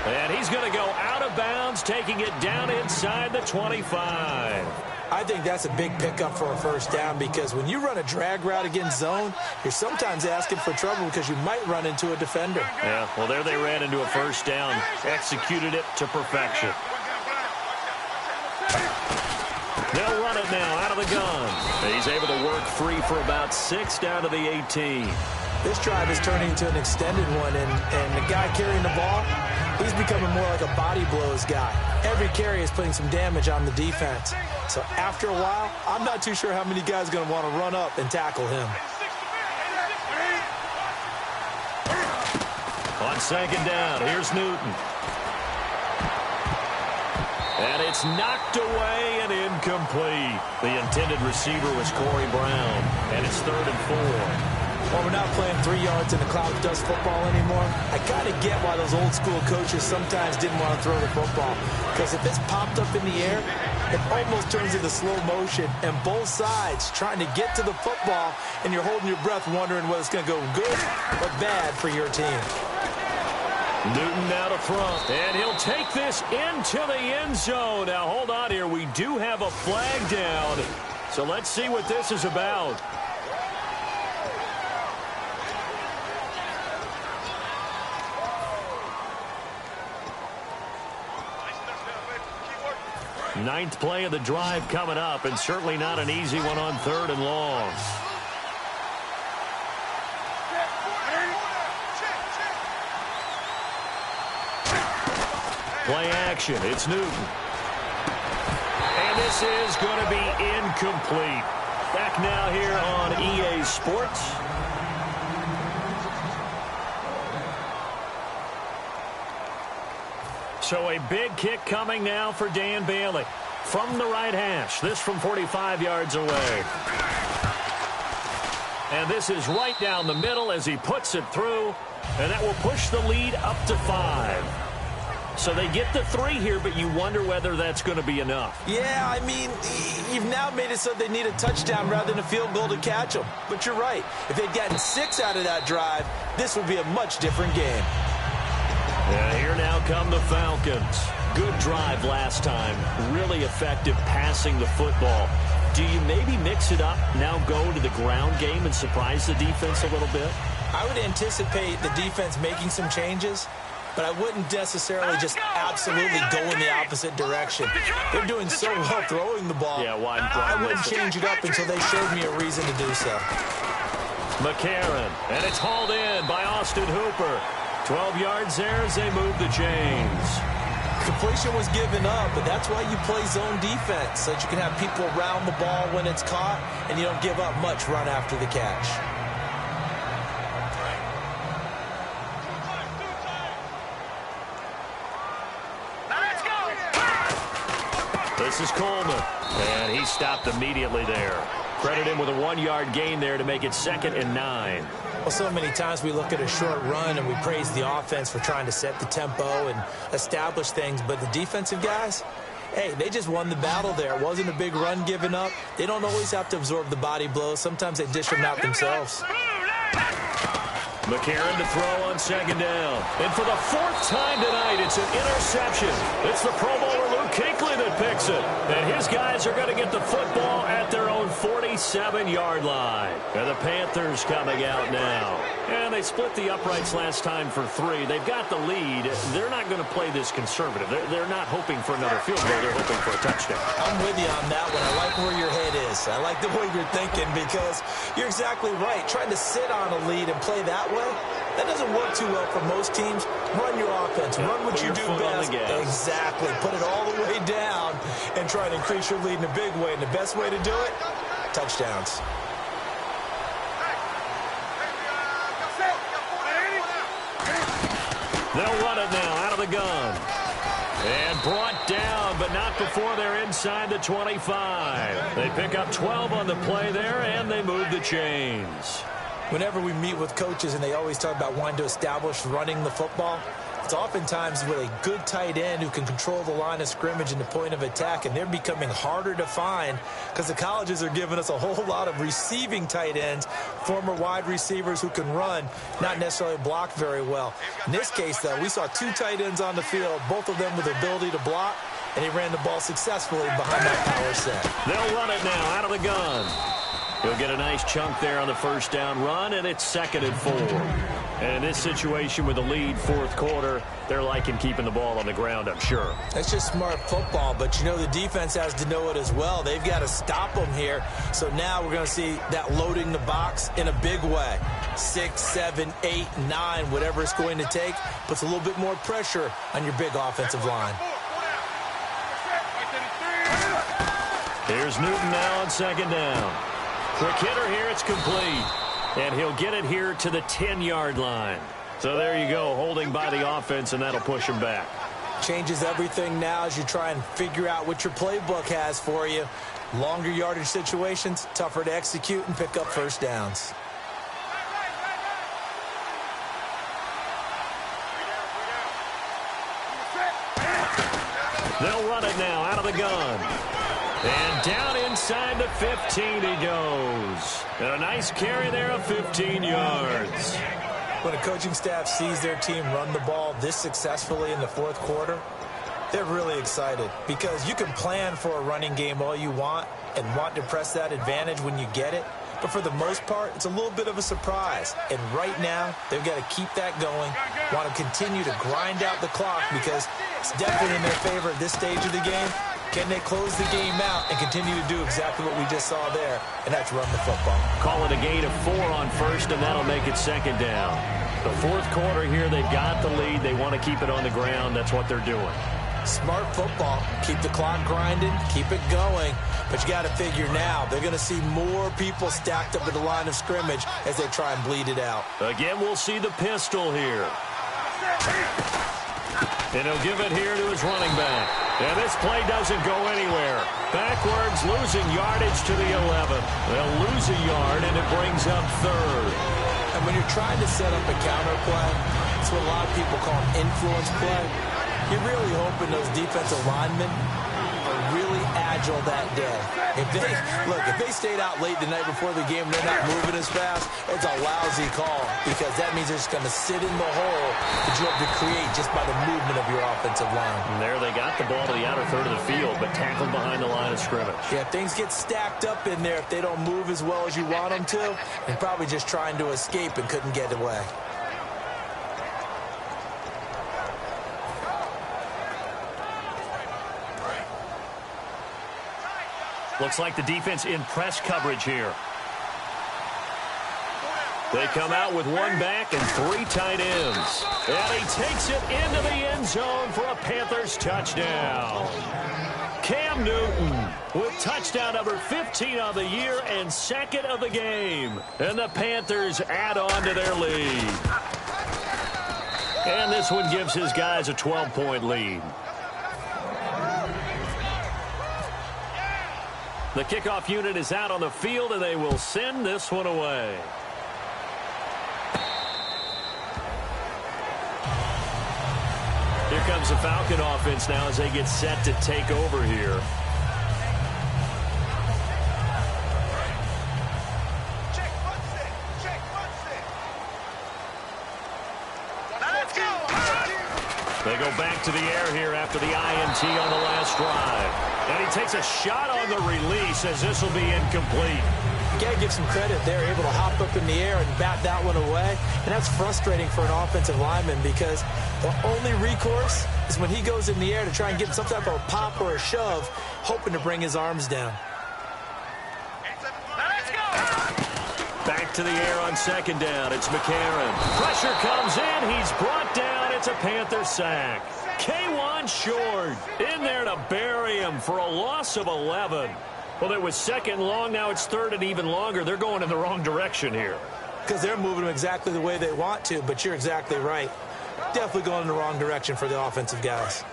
And he's going to go out of bounds, taking it down inside the 25. I think that's a big pickup for a first down because when you run a drag route against zone, you're sometimes asking for trouble because you might run into a defender. Yeah, well, there they ran into a first down, executed it to perfection. They'll run it it now out of the gun. And he's able to work free for about 6 down to the 18. This drive is turning into an extended one, and the guy carrying the ball, he's becoming more like a body blows guy. Every carry is putting some damage on the defense. So after a while, I'm not too sure how many guys are going to want to run up and tackle him. On second down, here's Newton. And it's knocked away and incomplete. The intended receiver was Corey Brown, and it's 3rd and 4. Well, we're not playing 3 yards in the cloud dust football anymore. I kind of get why those old school coaches sometimes didn't want to throw the football. Because if it's popped up in the air, it almost turns into slow motion. And both sides trying to get to the football, and you're holding your breath wondering whether it's going to go good or bad for your team. Newton now to front, and he'll take this into the end zone. Now, hold on here. We do have a flag down, so let's see what this is about. Ninth play of the drive coming up, and certainly not an easy one on 3rd and long. Play action. It's Newton. And this is going to be incomplete. Back now here on EA Sports. So a big kick coming now for Dan Bailey. From the right hash. This from 45 yards away. And this is right down the middle as he puts it through. And that will push the lead up to 5. So they get the 3 here, but you wonder whether that's going to be enough. Yeah, I mean, you've now made it so they need a touchdown rather than a field goal to catch them. But you're right. If they'd gotten 6 out of that drive, this would be a much different game. And here now come the Falcons. Good drive last time. Really effective passing the football. Do you maybe mix it up, now go to the ground game and surprise the defense a little bit? I would anticipate the defense making some changes, but I wouldn't necessarily just absolutely go in the opposite direction. They're doing so well throwing the ball. Yeah, why I wouldn't change it up until they showed me a reason to do so. McCarron, and it's hauled in by Austin Hooper. 12 yards there as they move the chains. Completion was given up, but that's why you play zone defense, so that you can have people around the ball when it's caught, and you don't give up much run after the catch. This is Coleman, and he stopped immediately there. Credit him with a 1-yard gain there to make it 2nd and 9. Well, so many times we look at a short run and we praise the offense for trying to set the tempo and establish things, but the defensive guys, hey, they just won the battle there. It wasn't a big run given up. They don't always have to absorb the body blows. Sometimes they dish them out themselves. McCarron to throw on 2nd down. And for the 4th time tonight, it's an interception. It's the Pro Bowler Luke Kuechly that picks it. And his guys are going to get the football at their own 47-yard line. And the Panthers coming out now. And they split the uprights last time for 3. They've got the lead. They're not going to play this conservative. They're not hoping for another field goal. They're hoping for a touchdown. I'm with you on that one. I like where your head is. I like the way you're thinking because you're exactly right. Trying to sit on a lead and play that way, that doesn't work too well for most teams. Run your offense. Run what you do best. Exactly. Put it all the way down and try to increase your lead in a big way. And the best way to do it, touchdowns. They'll run it now out of the gun. And brought down, but not before they're inside the 25. They pick up 12 on the play there, and they move the chains. Whenever we meet with coaches and they always talk about wanting to establish running the football, it's oftentimes with a good tight end who can control the line of scrimmage and the point of attack, and they're becoming harder to find because the colleges are giving us a whole lot of receiving tight ends, former wide receivers who can run, not necessarily block very well. In this case, though, we saw 2 tight ends on the field, both of them with the ability to block, and he ran the ball successfully behind that power set. They'll run it now out of the gun. He'll get a nice chunk there on the first down run, and it's 2nd and 4. And in this situation with the lead, fourth quarter, they're liking keeping the ball on the ground, I'm sure. That's just smart football, but you know the defense has to know it as well. They've got to stop them here. So now we're going to see that loading the box in a big way. 6, 7, 8, 9, whatever it's going to take, puts a little bit more pressure on your big offensive line. Here's Newton now on 2nd down. Quick hitter here, it's complete. And he'll get it here to the 10-yard line. So there you go, holding by the offense, and that'll push him back. Changes everything now as you try and figure out what your playbook has for you. Longer yardage situations, tougher to execute and pick up first downs. They'll run it now out of the gun. And down inside the 15 he goes. And a nice carry there of 15 yards. When a coaching staff sees their team run the ball this successfully in the fourth quarter, they're really excited because you can plan for a running game all you want and want to press that advantage when you get it. But for the most part, it's a little bit of a surprise. And right now, they've got to keep that going, want to continue to grind out the clock because it's definitely in their favor at this stage of the game. Can they close the game out and continue to do exactly what we just saw there, and that's run the football. Call it a gain of 4 on first, and that'll make it 2nd down. The fourth quarter here, they've got the lead. They want to keep it on the ground. That's what they're doing. Smart football. Keep the clock grinding, keep it going. But you got to figure now, they're going to see more people stacked up at the line of scrimmage as they try and bleed it out. Again, we'll see the pistol here. And he'll give it here to his running back. And this play doesn't go anywhere. Backwards, losing yardage to the 11. They'll lose a yard, and it brings up 3rd. And when you're trying to set up a counter play, it's what a lot of people call an influence play. You're really hoping those defensive linemen are really agile that day. If they stayed out late the night before the game and they're not moving as fast, it's a lousy call because that means they're just going to sit in the hole that you have to create just by the movement of your offensive line. And there they got the ball to the outer third of the field, but tackled behind the line of scrimmage. Yeah, things get stacked up in there if they don't move as well as you want them to, and probably just trying to escape and couldn't get away. Looks like the defense in press coverage here. They come out with 1 back and 3 tight ends. And he takes it into the end zone for a Panthers touchdown. Cam Newton with touchdown number 15 of the year and 2nd of the game. And the Panthers add on to their lead. And this one gives his guys a 12-point lead. The kickoff unit is out on the field, and they will send this one away. Here comes the Falcon offense now as they get set to take over here. They go back to the air here after the INT on the last drive. And he takes a shot on the release as this will be incomplete. You got to give some credit. They're able to hop up in the air and bat that one away. And that's frustrating for an offensive lineman because the only recourse is when he goes in the air to try and get some type of a pop or a shove, hoping to bring his arms down. Back to the air on 2nd down. It's McCarron. Pressure comes in. He's brought down. It's a Panther sack. K1 short. In there to bury him for a loss of 11. Well, it was 2nd long. Now it's 3rd and even longer. They're going in the wrong direction here. Because they're moving them exactly the way they want to, but you're exactly right. Definitely going in the wrong direction for the offensive guys.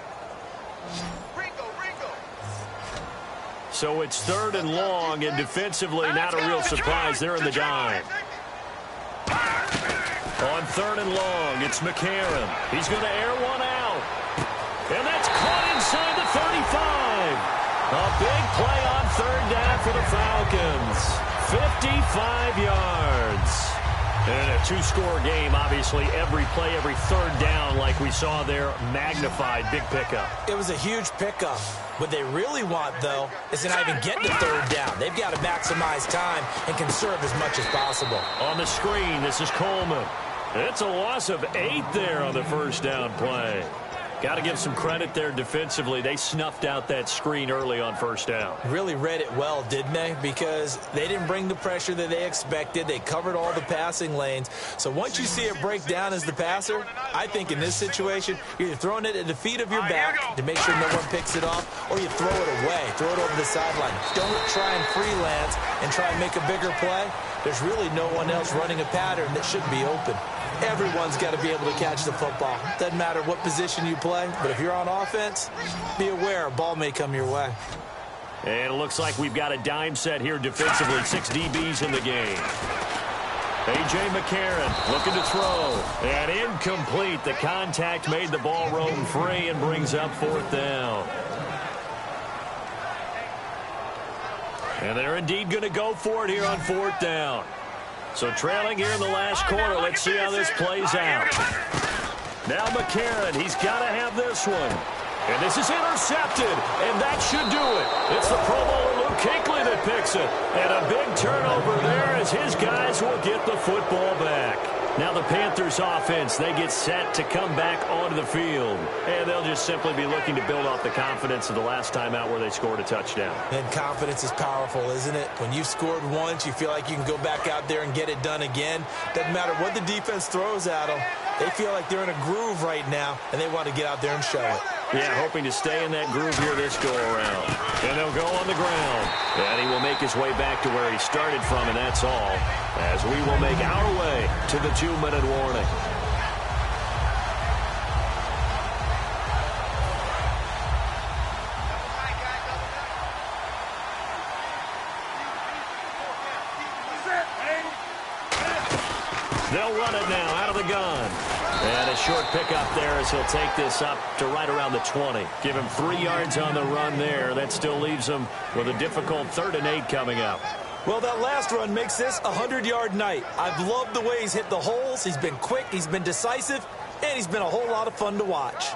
So it's 3rd and long, and defensively not a real surprise. They're in the dime. On 3rd and long, it's McCarron. He's going to air one out. And that's caught inside the 35. A big play on 3rd down for the Falcons. 55 yards. And A two-score game, obviously, every play, every third down, like we saw there, magnified, big pickup. It was a huge pickup. What they really want, though, is to not even get to third down. They've got to maximize time and conserve as much as possible. On the screen, this is Coleman. It's a loss of 8 there on the first down play. Got to give some credit there defensively. They snuffed out that screen early on first down. Really read it well, didn't they? Because they didn't bring the pressure that they expected. They covered all the passing lanes. So once you see it break down as the passer, I think in this situation, you're either throwing it at the feet of your back to make sure no one picks it off, or you throw it away, throw it over the sideline. Don't try and freelance and try and make a bigger play. There's really no one else running a pattern that should be open. Everyone's got to be able to catch the football. Doesn't matter what position you play, but if you're on offense, be aware a ball may come your way. And it looks like we've got a dime set here defensively. 6 DBs in the game. A.J. McCarron looking to throw. And incomplete. The contact made the ball roam free and brings up 4th down. And they're indeed going to go for it here on 4th down. So trailing here in the last quarter. Let's see how this plays out. Now McCarron, he's got to have this one. And this is intercepted, and that should do it. It's the Pro Bowler Luke Kuechly that picks it. And a big turnover there as his guys will get the football back. Now the Panthers offense, they get set to come back onto the field. And they'll just simply be looking to build off the confidence of the last time out where they scored a touchdown. And confidence is powerful, isn't it? When you've scored once, you feel like you can go back out there and get it done again. Doesn't matter what the defense throws at them. They feel like they're in a groove right now, and they want to get out there and show it. Yeah, hoping to stay in that groove here this go-around. And they'll go on the ground. And he will make his way back to where he started from, and that's all. As we will make our way to the 2-minute warning. They'll run it now out of the gun. And a short pickup there as he'll take this up to right around the 20. Give him 3 yards on the run there. That still leaves him with a difficult 3rd and 8 coming up. Well, that last run makes this a 100-yard night. I've loved the way he's hit the holes. He's been quick, he's been decisive, and he's been a whole lot of fun to watch.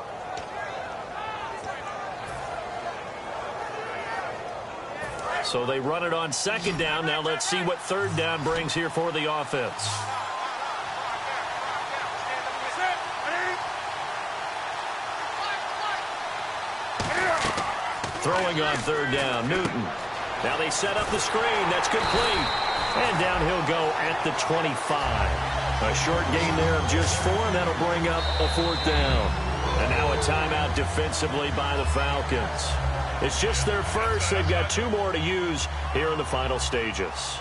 So they run it on 2nd down. Now let's see what 3rd down brings here for the offense. Throwing on 3rd down, Newton. Now they set up the screen. That's complete. And down he'll go at the 25. A short gain there of just 4, and that'll bring up a 4th down. And now a timeout defensively by the Falcons. It's just their first. They've got 2 more to use here in the final stages.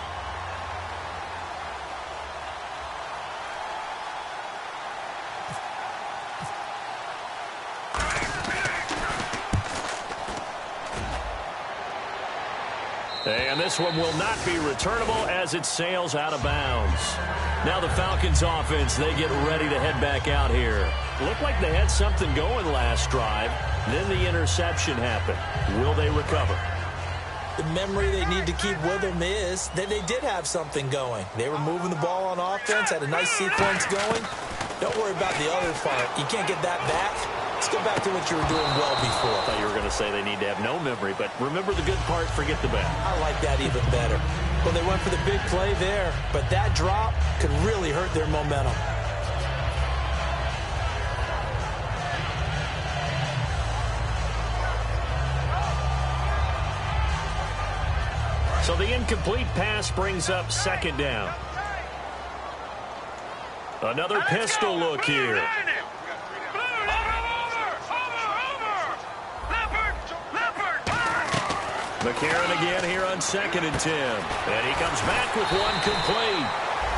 And this one will not be returnable as it sails out of bounds. Now the Falcons offense, they get ready to head back out here. Looked like they had something going last drive. Then the interception happened. Will they recover? The memory they need to keep with them is that they did have something going. They were moving the ball on offense, had a nice sequence going. Don't worry about the other part. You can't get that back. Let's go back to what you were doing well before. I thought you were going to say they need to have no memory, but remember the good part, forget the bad. I like that even better. Well, they went for the big play there, but that drop could really hurt their momentum. So the incomplete pass brings up 2nd down. Another pistol look here. McCarron again here on 2nd and 10. And he comes back with one complete.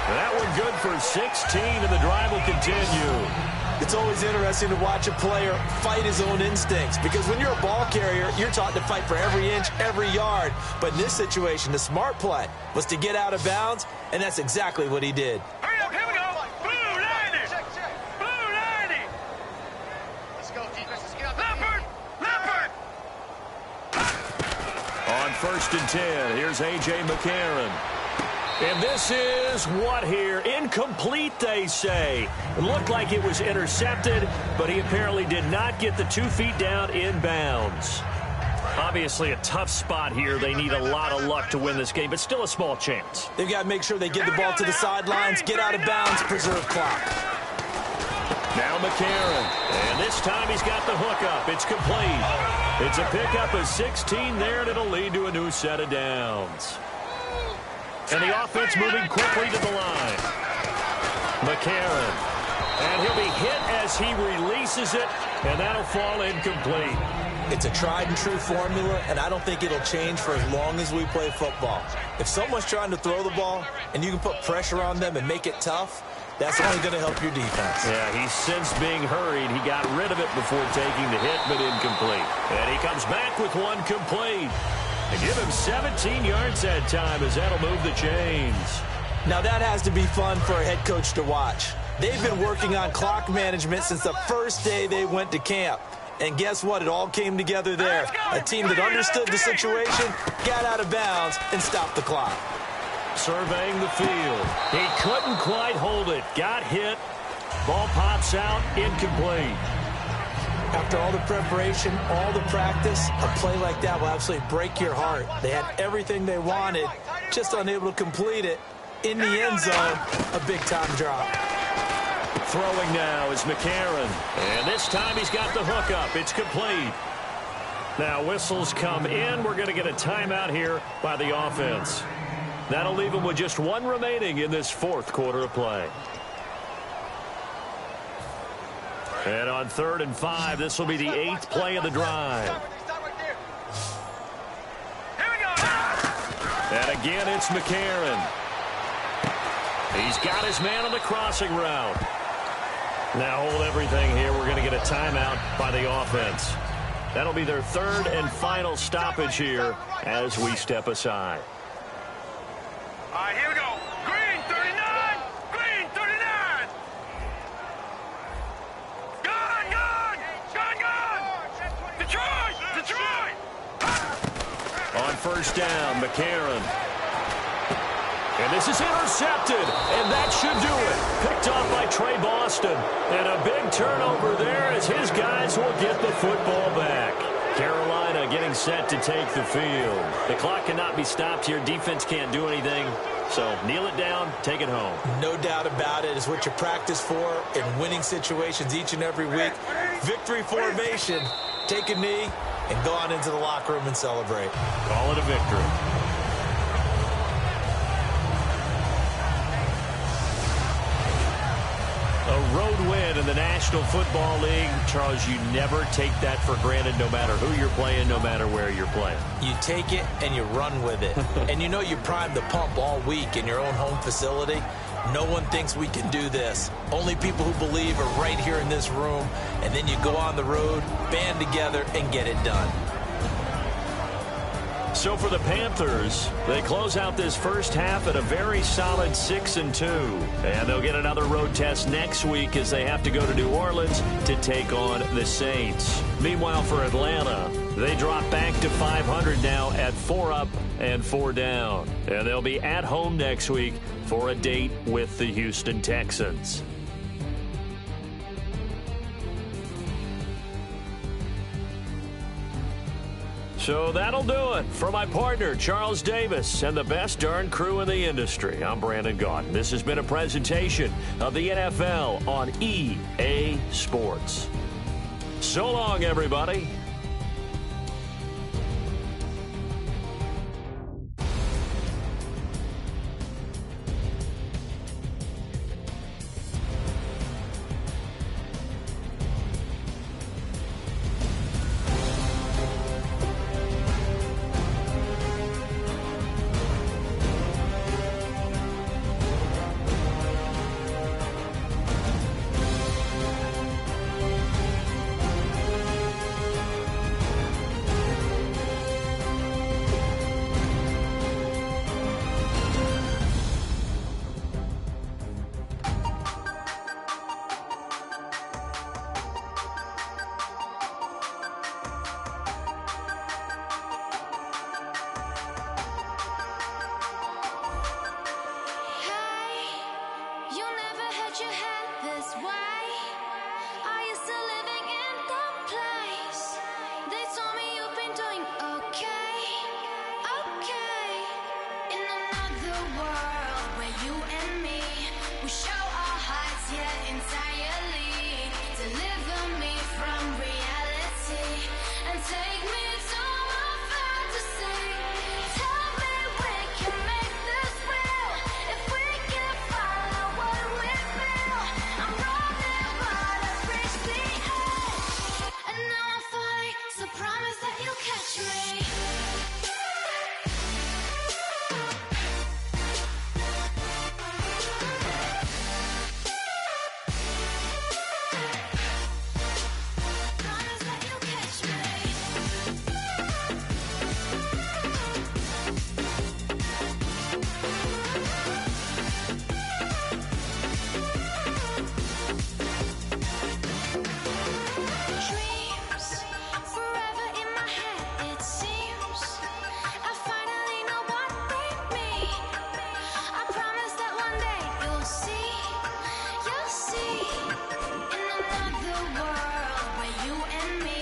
That one good for 16, and the drive will continue. It's always interesting to watch a player fight his own instincts, because when you're a ball carrier, you're taught to fight for every inch, every yard. But in this situation, the smart play was to get out of bounds, and that's exactly what he did. Hurry up, here we go. Blue 90. Blue 90. Let's go, defense. Let's get out. Leopard. Leopard. On 1st and 10, here's A.J. McCarron. And this is what here? Incomplete, they say. It looked like it was intercepted, but he apparently did not get the 2 feet down in bounds. Obviously a tough spot here. They need a lot of luck to win this game, but still a small chance. They've got to make sure they get the ball to the sidelines, get out of bounds, preserve clock. Now McCarron. And this time he's got the hook up. It's complete. It's a pickup of 16 there, and it'll lead to a new set of downs. And the offense moving quickly to the line. McCarron. And he'll be hit as he releases it, and that'll fall incomplete. It's a tried-and-true formula, and I don't think it'll change for as long as we play football. If someone's trying to throw the ball, and you can put pressure on them and make it tough, that's only going to help your defense. Yeah, he's since being hurried. He got rid of it before taking the hit, but incomplete. And he comes back with one complete. And give him 17 yards that time as that'll move the chains. Now that has to be fun for a head coach to watch. They've been working on clock management since the first day they went to camp. And guess what? It all came together there. A team that understood the situation, got out of bounds, and stopped the clock. Surveying the field. He couldn't quite hold it. Got hit. Ball pops out. Incomplete. After all the preparation, all the practice, a play like that will absolutely break your heart. They had everything they wanted, just unable to complete it. In the end zone, a big-time drop. Throwing now is McCarron. And this time he's got the hook up. It's complete. Now whistles come in. We're going to get a timeout here by the offense. That'll leave him with just one remaining in this fourth quarter of play. And on 3rd and 5, this will be the 8th play of the drive. And again, it's McCarron. He's got his man on the crossing route. Now hold everything here. We're going to get a timeout by the offense. That'll be their 3rd and final stoppage here as we step aside. All right, here we go. Green 39. Green 39. Gone. Detroit. On 1st down, McCarron. And this is intercepted, and that should do it. Picked off by Trey Boston. And a big turnover there as his guys will get the football back. Carolina getting set to take the field. The clock cannot be stopped here. Defense can't do anything. So kneel it down, take it home. No doubt about it. It's what you practice for in winning situations each and every week. Victory formation. Take a knee and go on into the locker room and celebrate. Call it a victory. A road win in the National Football League. Charles, you never take that for granted no matter who you're playing, no matter where you're playing. You take it and you run with it. And you know you primed the pump all week in your own home facility. No one thinks we can do this. Only people who believe are right here in this room. And then you go on the road, band together, and get it done. So for the Panthers, they close out this first half at a very solid 6-2. And they'll get another road test next week as they have to go to New Orleans to take on the Saints. Meanwhile, for Atlanta, they drop back to 500 now at 4 up and 4 down. And they'll be at home next week for a date with the Houston Texans. So that'll do it for my partner, Charles Davis, and the best darn crew in the industry. I'm Brandon Gaudin. This has been a presentation of the NFL on EA Sports. So long, everybody. that you had this way? Are you still living in the place? They told me you've been doing okay, okay. In another world where you and me, we show our hearts yet entirely. Deliver me from reality and take me to my fantasy. Tell me we can make this real if we can follow what we feel. I'm running but I've reached the edge, and now I'm falling, so promise that you'll catch me. Promise that you'll catch me. Dreams forever in my head, it seems. I finally know what they mean. I promise that one day you'll see, you'll see. In another world where you and me,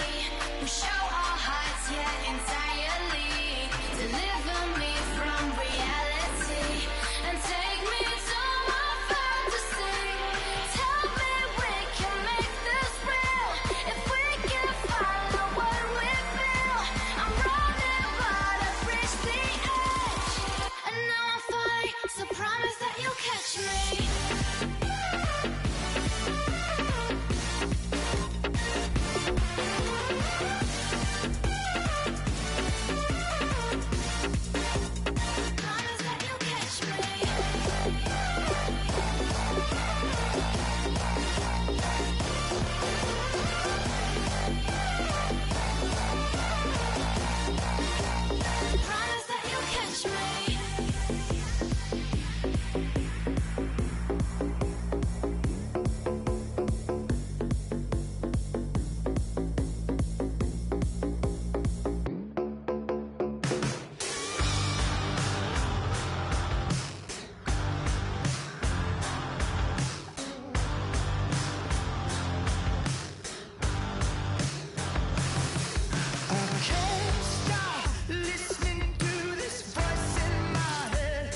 we show our hearts yet entirely. Deliver me from reality and take me to my fantasy. Tell me we can make this real if we can follow what we feel. I'm running but I've reached the edge, and now I'm falling, so promise that you'll catch me. Promise that you'll catch me. Promise that you'll catch me. Can't stop listening to this voice in my head.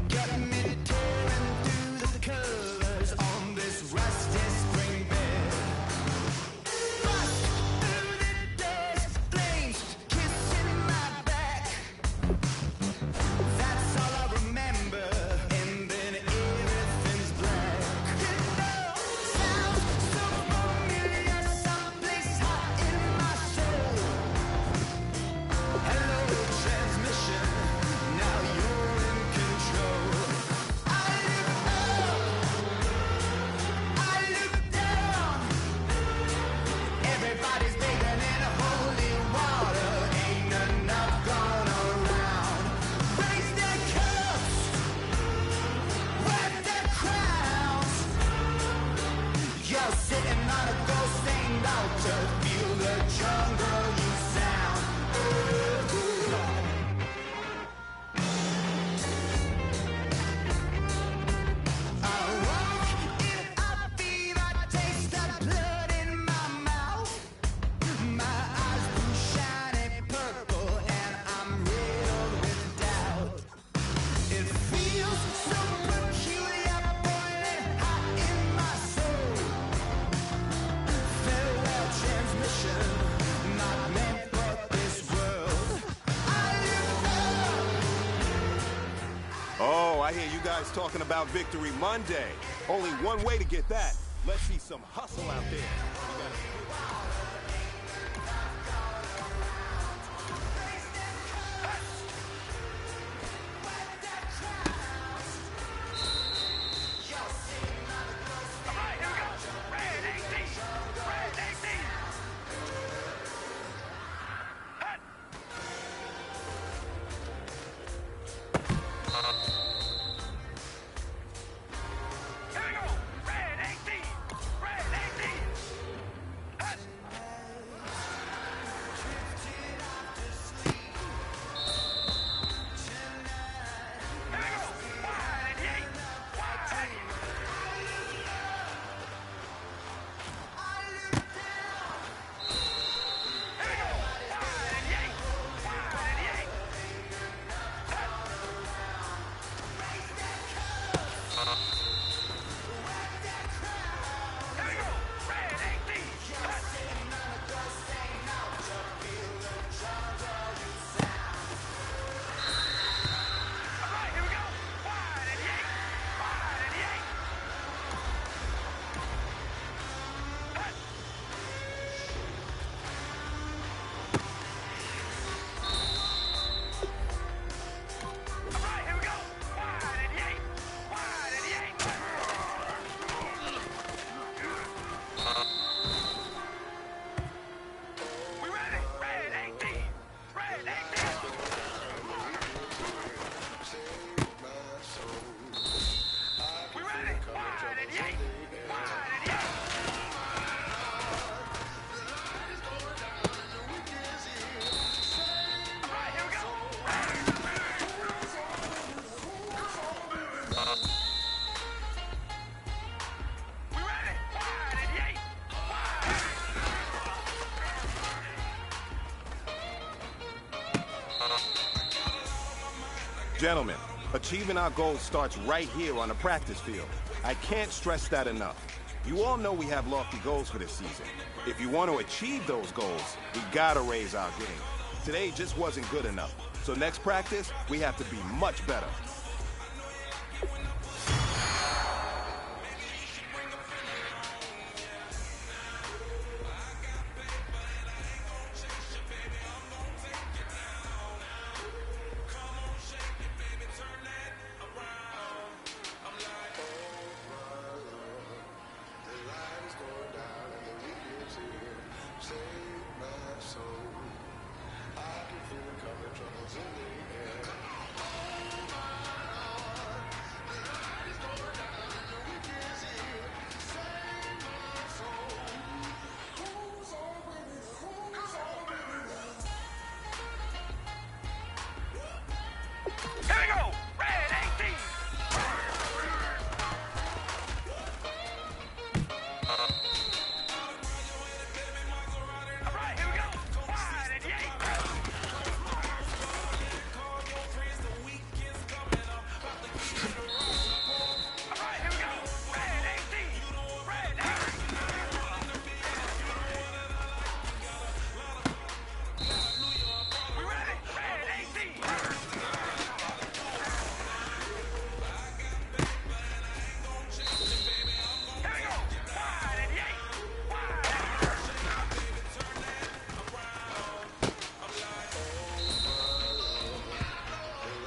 Got me tearing through the colors on this rusty spring bed. Bust through the doors, flames kissing my back. That's all I remember, and then everything's black. It all sounds so familiar, someplace hot in my soul. Hello, transmission. Now you're in control. I look up, I look down. Everybody's bathing in holy water. Ain't enough gone around. Raise their cups, wear their crowns. You're sitting on a ghost-stained altar. Feel the jungle you sound. I walk in, I feel, I taste the blood in my mouth. My eyes blue, shiny purple, and I'm riddled with doubt. It feels so peculiar, boiling hot in my soul. Farewell, transmission, not meant for this world. I look up. Oh, I hear you guys talking about Victory Monday. Only one way to get that. Let's see some hustle out there. We gotta- All right, here we go. Red 18. Red 18. Hut. Here we go. Red 18. Red 18. Hut. Gentlemen, achieving our goals starts right here on the practice field. I can't stress that enough. You all know we have lofty goals for this season. If you want to achieve those goals, we gotta raise our game. Today just wasn't good enough. So next practice, we have to be much better. Here we go! Red 18! All right, here we go! Wide and yay! All right, here we go! Red 18! Red 18! We ready? Red 18!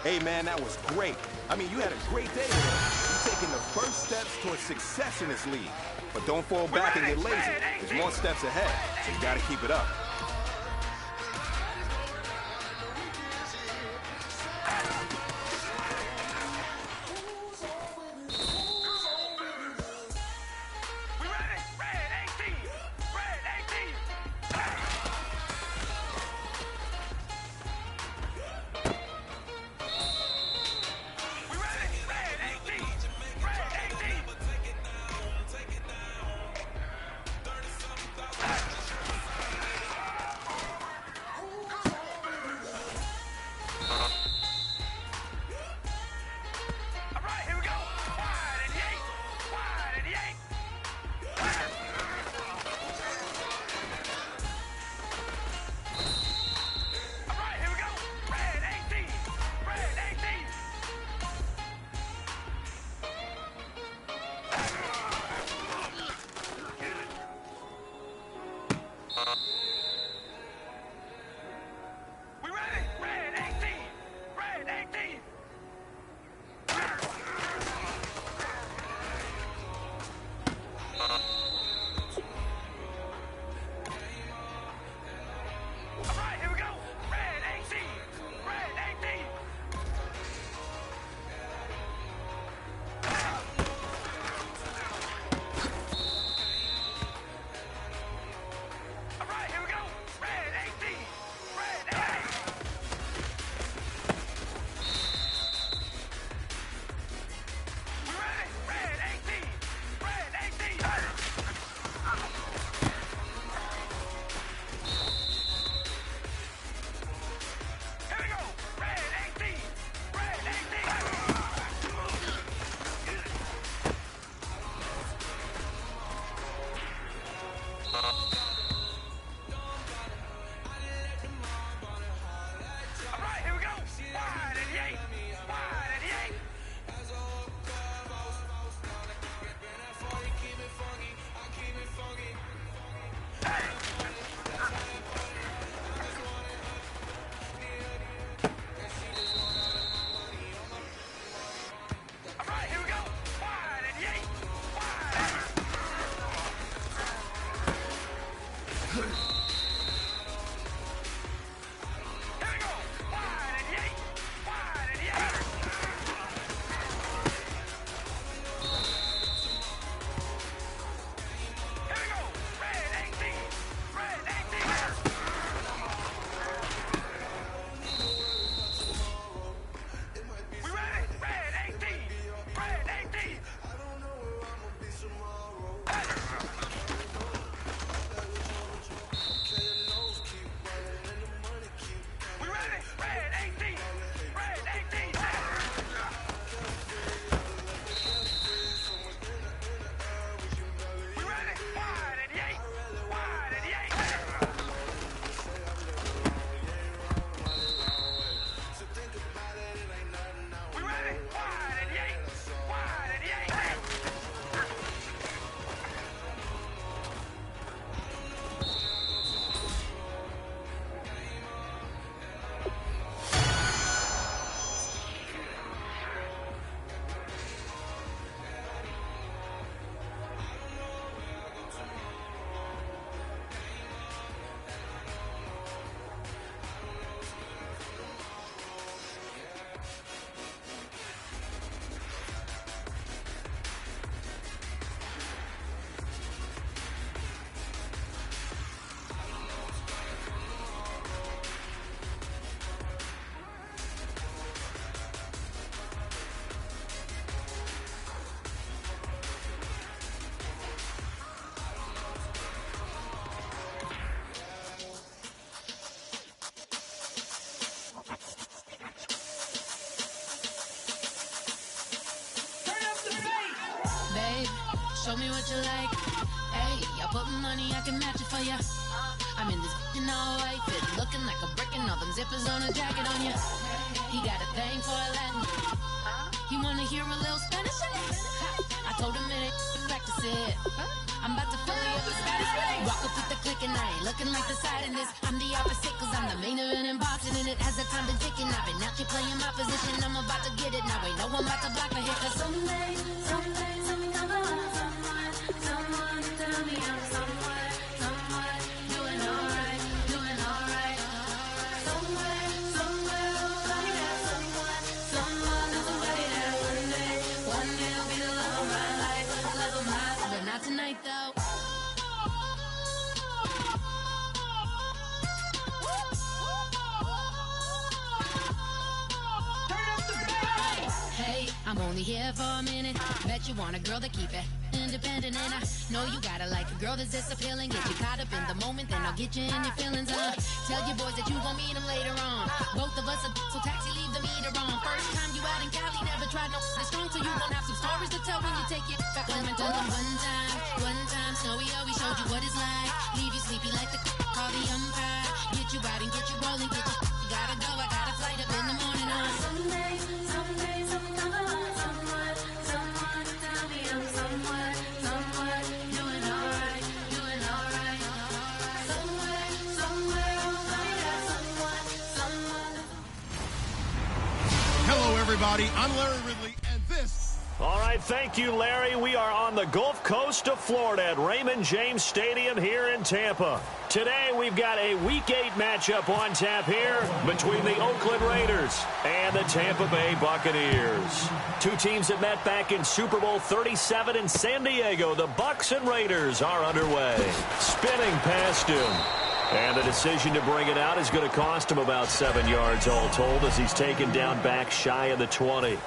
Hey man, that was great. I mean, you had a great day today. You're taking the first steps towards success in this league. But don't fall back and get lazy. There's more steps ahead, so you gotta keep it up. We ready? Red 18! Red 18! We ready? Red 18! Red 18! show me what you like. Hey, I put money, I can match it for ya. I'm in this in all white fit, looking like a brick and all them zippers on a jacket on ya. He got a thing for a Latin. He wanna hear a little Spanish in it. I told him it ain't practice it. I'm about to fill you up with Spanish. Walk up with the click and I ain't looking like the side in this. I'm the opposite cause I'm the main event and boxing in it. As the time been ticking, I've been out here playing my position. I'm about to get it now. Ain't no one about to block my hit. Cause someday, something come along. Someone to tell me I'm someone doing alright. Somewhere, somebody got someone to somebody that one day will be the love of my life. But not tonight though. Hey, I'm only here for a minute. Bet you want a girl to keep it independent, and I know you gotta like a girl that's this appealing. Get you caught up in the moment, then I'll get you in your feelings. Tell your boys that you gon' meet them later on. Both of us are so taxi, leave the meter on. First time you out in Cali, never tried no strong, so you gon' have some stories to tell when you take it back home and tell them one time, Snowy always showed you what it's like. Leave you sleepy like the call the umpire. Get you out and get you rolling, get you gotta go. I got a flight up in the morning on someday, something come along. Someone to tell me I'm someone doing alright. Somewhere, somebody got someone. Hello, everybody. I'm Larry Ridley, and this... All right, thank you, Larry. We are on the Gulf Coast of Florida at Raymond James Stadium here in Tampa. Today, we've got a Week 8 matchup on tap here between the Oakland Raiders and the Tampa Bay Buccaneers. Two teams that met back in Super Bowl 37 in San Diego. The Bucs and Raiders are underway. Spinning past him. And the decision to bring it out is going to cost him about 7 yards all told as he's taken down back shy of the 20.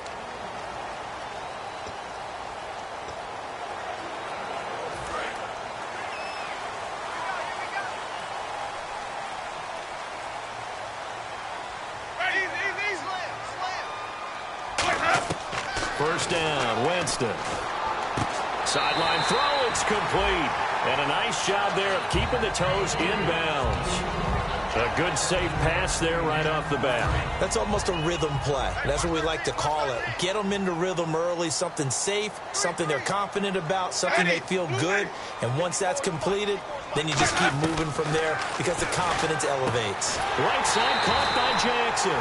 First down, Winston. Sideline throw, it's complete. And a nice job there of keeping the toes inbounds. A good safe pass there right off the bat. That's almost a rhythm play. That's what we like to call it. Get them into rhythm early, something safe, something they're confident about, something they feel good. And once that's completed, then you just keep moving from there because the confidence elevates. Right side caught by Jackson.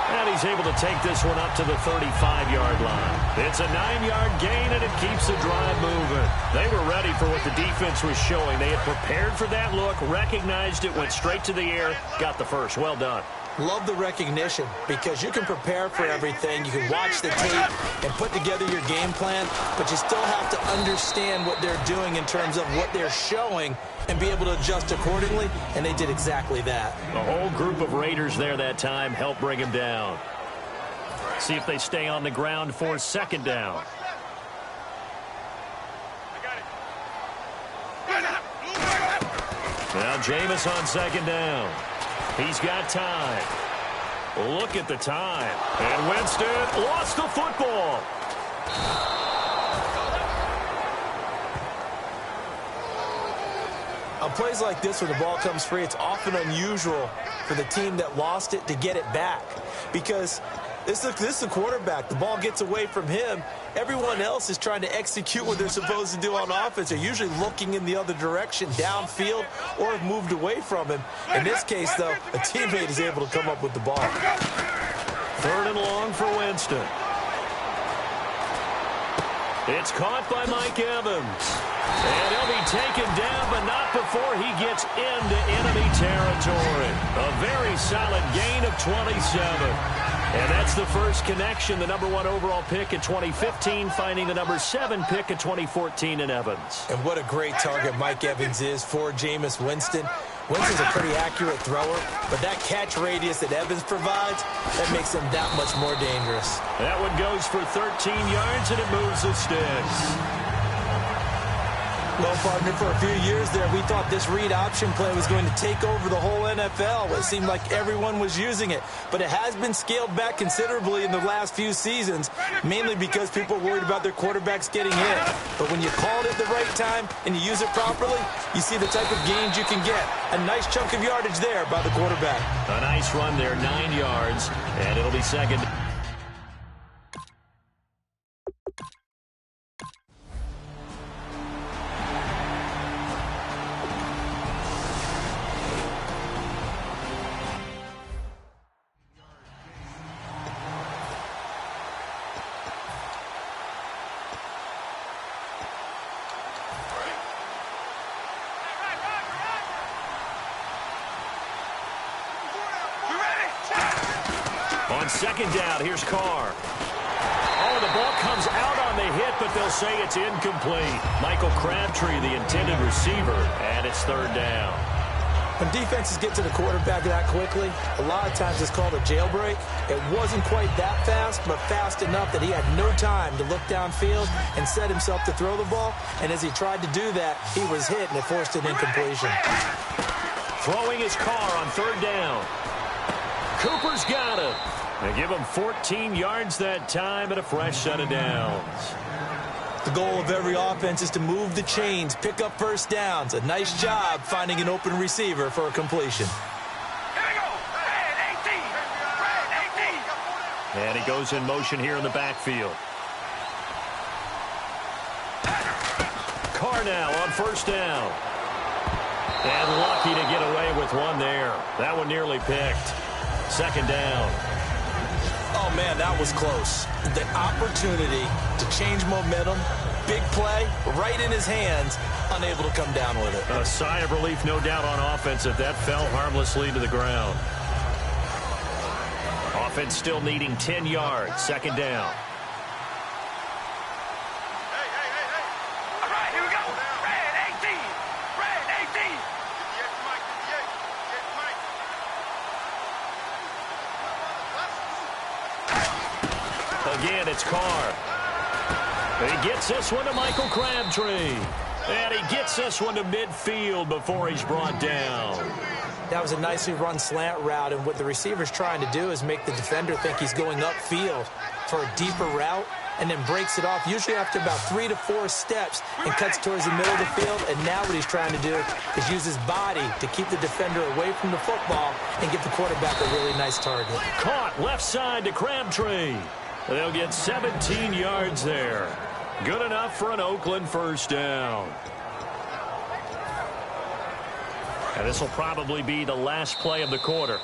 And he's able to take this one up to the 35-yard line. It's a 9-yard gain, and it keeps the drive moving. They were ready for what the defense was showing. They had prepared for that look, recognized it, went straight to the air, got the first. Well done. Love the recognition because you can prepare for everything. You can watch the tape and put together your game plan, but you still have to understand what they're doing in terms of what they're showing and be able to adjust accordingly, and they did exactly that. The whole group of Raiders there that time helped bring him down. See if they stay on the ground for second down. Now Jameis on second down. He's got time. Look at the time. And Winston lost the football. On plays like this where the ball comes free, it's often unusual for the team that lost it to get it back. Because this is the quarterback. The ball gets away from him. Everyone else is trying to execute what they're supposed to do on offense. They're usually looking in the other direction, downfield, or have moved away from him. In this case, though, a teammate is able to come up with the ball. Third and long for Winston. It's caught by Mike Evans. And he'll be taken down, but not before he gets into enemy territory. A very solid gain of 27. And that's the first connection, the number 1 overall pick in 2015, finding the number 7 pick in 2014 in Evans. And what a great target Mike Evans is for Jameis Winston. Winston's a pretty accurate thrower, but that catch radius that Evans provides, that makes him that much more dangerous. That one goes for 13 yards, and it moves the sticks. Well, partner, for a few years there, we thought this read option play was going to take over the whole NFL. It seemed like everyone was using it. But it has been scaled back considerably in the last few seasons, mainly because people are worried about their quarterbacks getting hit. But when you call it at the right time and you use it properly, you see the type of gains you can get. A nice chunk of yardage there by the quarterback. A nice run there, 9 yards, and it'll be second. On second down, here's Carr. Oh, the ball comes out on the hit, but they'll say it's incomplete. Michael Crabtree, the intended receiver, and it's third down. When defenses get to the quarterback that quickly, a lot of times it's called a jailbreak. It wasn't quite that fast, but fast enough that he had no time to look downfield and set himself to throw the ball. And as he tried to do that, he was hit, and it forced an incompletion. Throwing his Carr on third down. Cooper's got him. They give him 14 yards that time and a fresh set of downs. The goal of every offense is to move the chains, pick up first downs. A nice job finding an open receiver for a completion. Here we go. Red 18. Red 18. And he goes in motion here in the backfield. Carr now on first down. And lucky to get away with one there. That one nearly picked. Second down. Oh, man, that was close. The opportunity to change momentum, big play, right in his hands, unable to come down with it. A sigh of relief, no doubt, on offense if that fell harmlessly to the ground. Offense still needing 10 yards. Second down. All right, here we go. Red 18. Red 18. Again, it's Carr. He gets this one to Michael Crabtree. And he gets this one to midfield before he's brought down. That was a nicely run slant route, and what the receiver's trying to do is make the defender think he's going upfield for a deeper route, and then breaks it off, usually after about 3 to 4 steps, and cuts towards the middle of the field. And now what he's trying to do is use his body to keep the defender away from the football and give the quarterback a really nice target. Caught left side to Crabtree. They'll get 17 yards there. Good enough for an Oakland first down. And this will probably be the last play of the quarter.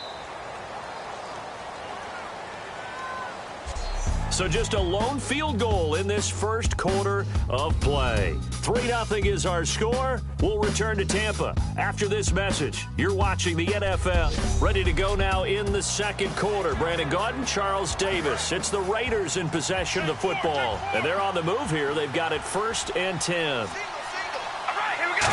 So just a lone field goal in this first quarter of play. 3-0 is our score. We'll return to Tampa after this message. You're watching the NFL. Ready to go now in the second quarter. Brandon Gaudin, Charles Davis. It's the Raiders in possession of the football. And they're on the move here. They've got it 1st and 10. All right, here we go.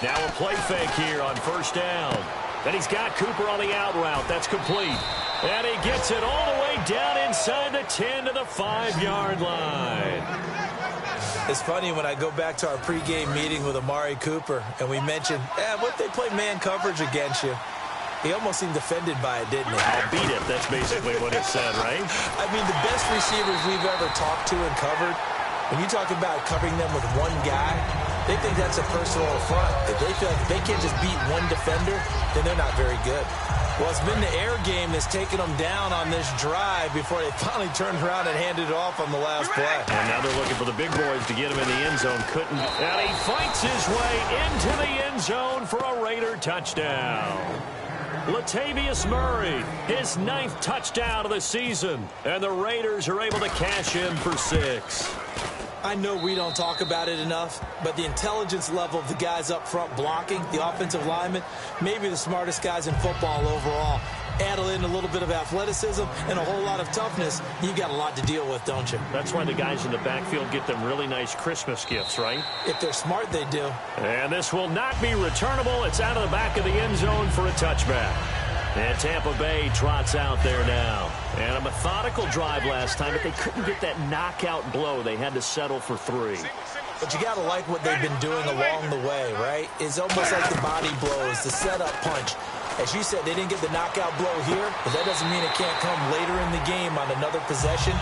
Now a play fake here on first down. And he's got Cooper on the out route. That's complete. And he gets it all the way down inside the 10 to the 5-yard line. It's funny when I go back to our pregame meeting with Amari Cooper, and we mentioned, what if they play man coverage against you? He almost seemed offended by it, didn't he? I'll beat it. That's basically what he said, right? I mean, the best receivers we've ever talked to and covered, when you talk about covering them with one guy, they think that's a personal affront. If they feel like they can't just beat one defender, then they're not very good. Well, it's been the air game that's taken them down on this drive before they finally turned around and handed it off on the last play. And now they're looking for the big boys to get him in the end zone. Couldn't. And he fights his way into the end zone for a Raider touchdown. Latavius Murray, his 9th touchdown of the season. And the Raiders are able to cash in for 6. I know we don't talk about it enough, but the intelligence level of the guys up front blocking, the offensive linemen, maybe the smartest guys in football overall. Add in a little bit of athleticism and a whole lot of toughness, you got a lot to deal with, don't you? That's why the guys in the backfield get them really nice Christmas gifts, right? If they're smart, they do. And this will not be returnable. It's out of the back of the end zone for a touchback. And Tampa Bay trots out there now. And a methodical drive last time, but they couldn't get that knockout blow. They had to settle for 3. But you got to like what they've been doing along the way, right? It's almost like the body blows, the setup punch. As you said, they didn't get the knockout blow here, but that doesn't mean it can't come later in the game on another possession.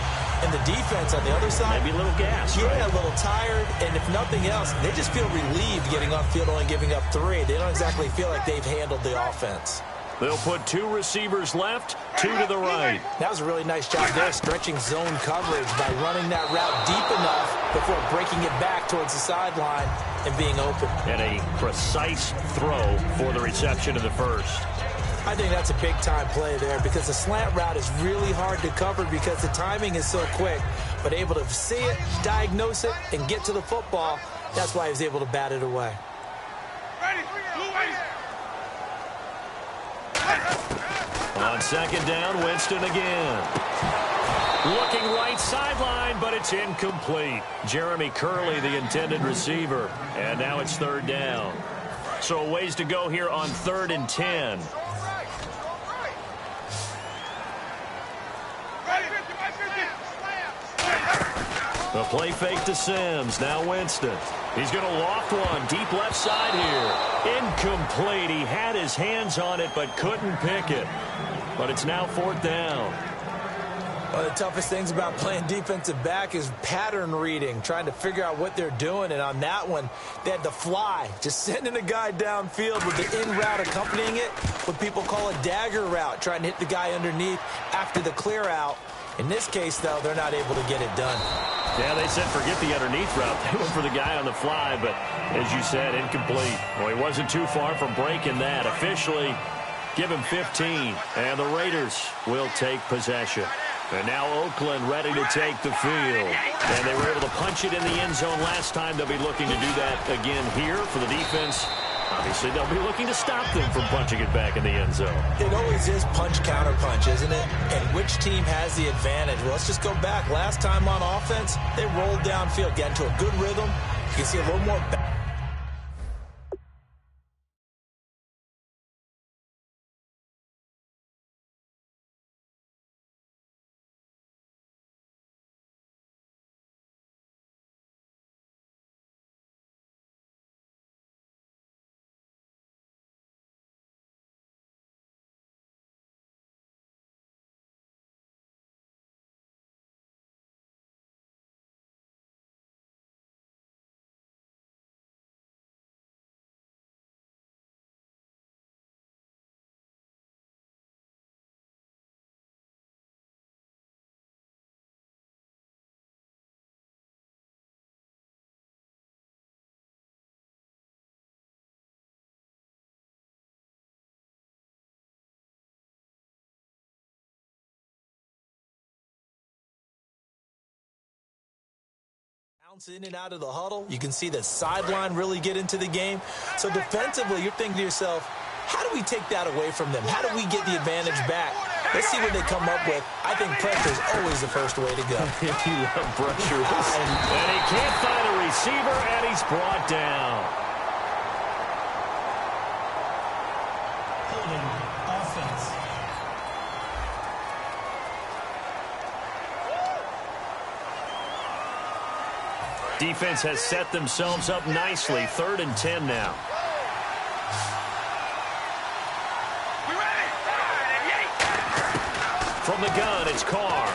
And the defense on the other side, maybe a little gas. Yeah, right? A little tired. And if nothing else, they just feel relieved getting upfield, only giving up 3. They don't exactly feel like they've handled the offense. They'll put 2 receivers left, 2 to the right. That was a really nice job there, stretching zone coverage by running that route deep enough before breaking it back towards the sideline and being open. And a precise throw for the reception of the first. I think that's a big-time play there because the slant route is really hard to cover because the timing is so quick. But able to see it, diagnose it, and get to the football, that's why he was able to bat it away. On second down, Winston again. Looking right sideline, but it's incomplete. Jeremy Curley, the intended receiver. And now it's 3rd down. So a ways to go here on 3rd and 10. The play fake to Sims. Now Winston. He's going to loft one. Deep left side here. Incomplete. He had his hands on it but couldn't pick it. But it's now 4th down. One of the toughest things about playing defensive back is pattern reading, trying to figure out what they're doing. And on that one, they had to fly, just sending a guy downfield with the in route accompanying it, what people call a dagger route, trying to hit the guy underneath after the clear out. In this case, though, they're not able to get it done. Yeah, they said forget the underneath route. They went for the guy on the fly, but as you said, incomplete. Well, he wasn't too far from breaking that. Officially, give him 15, and the Raiders will take possession. And now Oakland ready to take the field. And they were able to punch it in the end zone last time. They'll be looking to do that again here for the defense. Obviously, they'll be looking to stop them from punching it back in the end zone. It always is punch-counter-punch, isn't it? And which team has the advantage? Well, let's just go back. Last time on offense, they rolled downfield, got into a good rhythm. You can see a little more in and out of the huddle. You can see the sideline really get into the game. So defensively, you're thinking to yourself, how do we take that away from them? How do we get the advantage back? Let's see what they come up with. I think pressure is always the first way to go. You love pressure. And he can't find a receiver, and he's brought down. Holding offense. Defense has set themselves up nicely. 3rd and 10 now. From the gun, it's Carr.